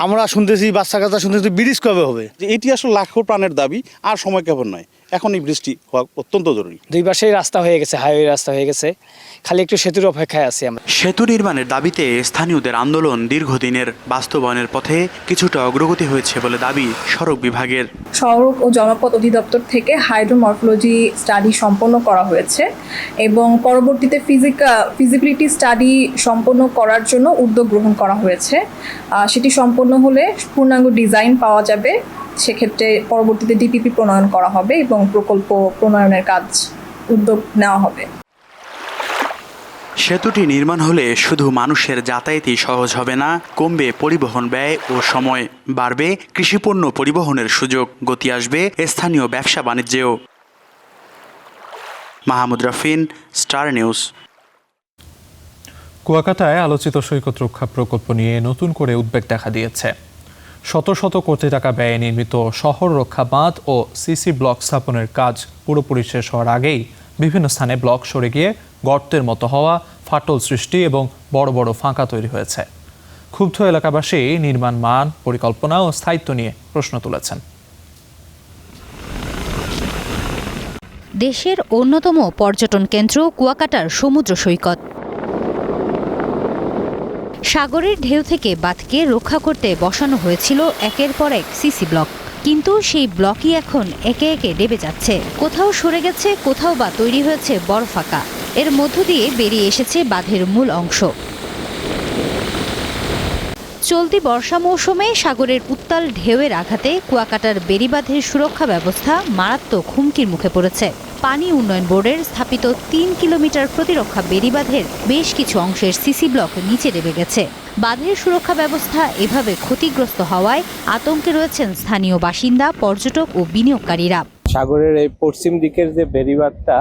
Speaker 30: আমরা শুনতেছি বাচ্চা কাচ্চা শুনতেছি ব্রিজ কবে হবে।
Speaker 16: এটি আসলে লাখো প্রাণের দাবি, আর সময় কেবল নয়, এখন এই ব্রিজটি হওয়া অত্যন্ত জরুরি।
Speaker 12: 2 পাশেই রাস্তা হয়ে গেছে, হাইওয়ে রাস্তা হয়ে গেছে, খালি একটু সেতুর অপেক্ষায় আছি আমরা।
Speaker 5: সেতু নির্মাণের দাবিতে স্থানীয়দের আন্দোলন দীর্ঘদিনের, বাস্তবায়নের পথে কিছুটা অগ্রগতি হয়েছে বলে দাবি সড়ক বিভাগের।
Speaker 17: সড়ক ও জনপথ অধিদপ্তর থেকে হাইড্রোমরফোলজি স্টাডি সম্পন্ন করা হয়েছে এবং পরবর্তীতে ফিজিবিলিটি স্টাডি সম্পন্ন করার জন্য উদ্যোগ গ্রহণ করা হয়েছে। সেটি সম্পন্ন হলে পূর্ণাঙ্গ ডিজাইন পাওয়া যাবে। সেক্ষেত্রে পরবর্তীতে ডিপিপি প্রণয়ন করা হবে এবং প্রকল্প প্রণয়নের কাজ উদ্যোগ নেওয়া হবে।
Speaker 5: সেতুটি নির্মাণ হলে শুধু মানুষের যাতায়াতই সহজ হবে না, কমবে পরিবহন ব্যয় ও সময়, বাড়বে কৃষিপণ্য পরিবহনের সুযোগ, গতি আসবে স্থানীয় ব্যবসা বাণিজ্যেও। মাহমুদ রাফিন, স্টার নিউজ।
Speaker 1: কুয়াকাটায় আলোচিত সৈকত রক্ষা প্রকল্প নিয়ে নতুন করে উদ্বেগ দেখা দিয়েছে। শত শত কোটি টাকা ব্যয়ে নির্মিত শহর রক্ষা বাঁধ ও সিসি ব্লক স্থাপনের কাজ পুরোপুরি শেষ হওয়ার আগেই বিভিন্ন স্থানে ব্লক সরে গিয়ে গর্তের মতো হওয়া, ফাটল সৃষ্টি এবং বড় বড় ফাঁকা তৈরি হয়েছে। ক্ষুব্ধ এলাকাবাসী নির্মাণ মান, পরিকল্পনা ও স্থায়িত্ব নিয়ে প্রশ্ন তুলেছেন।
Speaker 20: দেশের অন্যতম পর্যটন কেন্দ্র কুয়াকাটার সমুদ্র সৈকত। সাগরের ঢেউ থেকে বাঁধকে রক্ষা করতে বসানো হয়েছিল একের পর এক সিসি ব্লক, কিন্তু সেই ব্লকই এখন একে একে ডেবে যাচ্ছে। কোথাও সরে গেছে, কোথাও বা তৈরি হয়েছে বড় ফাঁকা। এর মধ্য দিয়ে বেরিয়ে এসেছে বাঁধের মূল অংশ। চলতি বর্ষা মৌসুমে সাগরের উত্তাল ঢেউয়ের আঘাতে কুয়াকাটার বেড়িবাঁধের সুরক্ষা ব্যবস্থা মারাত্মক হুমকির মুখে পড়েছে। পানি উন্নয়ন বোর্ডের স্থাপিত ৩ কিলোমিটার প্রতিরক্ষা বেড়িবাঁধের বেশ কিছু অংশের সিসি ব্লক নিচে নেমে গেছে। বাঁধের সুরক্ষা ব্যবস্থা এভাবে ক্ষতিগ্রস্ত হওয়ায় আতঙ্কে রয়েছেন স্থানীয় বাসিন্দা, পর্যটক ও বিনিয়োগকারীরা।
Speaker 2: সাগরের এই পশ্চিম দিকের যে বেড়িবাঁধটা,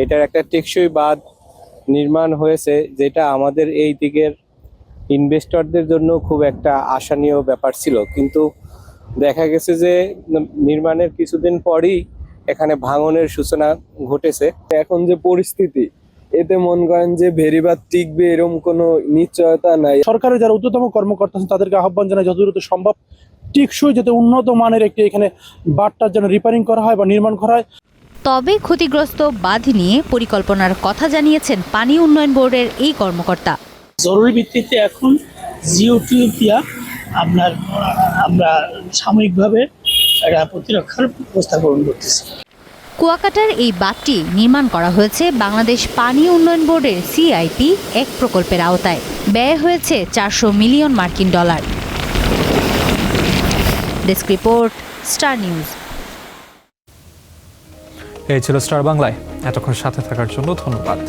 Speaker 2: এটার একটা টেকসই বাঁধ নির্মাণ হয়েছে, যেটা আমাদের এই দিকের ইনভেস্টরদের জন্য খুব একটা আশানীয় ব্যাপার ছিল, কিন্তু দেখা গেছে যে নির্মাণের কিছুদিন পরই এখানে ভাঙনের সূচনা ঘটেছে। এখন যে পরিস্থিতি, এতে মনে করেন যে বেড়িবাঁধ টিকবে এরকম কোনো নিশ্চয়তা নাই।
Speaker 4: সরকারের যারা ঊর্ধ্বতম কর্মকর্তা আছেন তাদেরকে আহ্বান জানাই যত দ্রুত সম্ভব টিকসই যাতে উন্নত মানের একটি এখানে বাঁধটার যেন রিপেয়ারিং করা হয় বা নির্মাণ করা হয়।
Speaker 20: তবে ক্ষতিগ্রস্ত বাঁধ নিয়ে পরিকল্পনার কথা জানিয়েছেন পানি উন্নয়ন বোর্ডের এই কর্মকর্তা।
Speaker 6: জরুরি ভিত্তিতে এখন জিও2 দিয়া আমরা সাময়িকভাবে একটা প্রতিরক্ষার ব্যবস্থা গ্রহণ করতেছি।
Speaker 20: কুয়াকাটার এই বাঁধটি নির্মাণ করা হয়েছে বাংলাদেশ পানি উন্নয়ন বোর্ডের CIP 1 প্রকল্পের আওতায়। ব্যয় হয়েছে $400 million. Desk report, Star news.
Speaker 1: এই ছিল স্টার বাংলায়। এতক্ষণ সাথে থাকার জন্য ধন্যবাদ।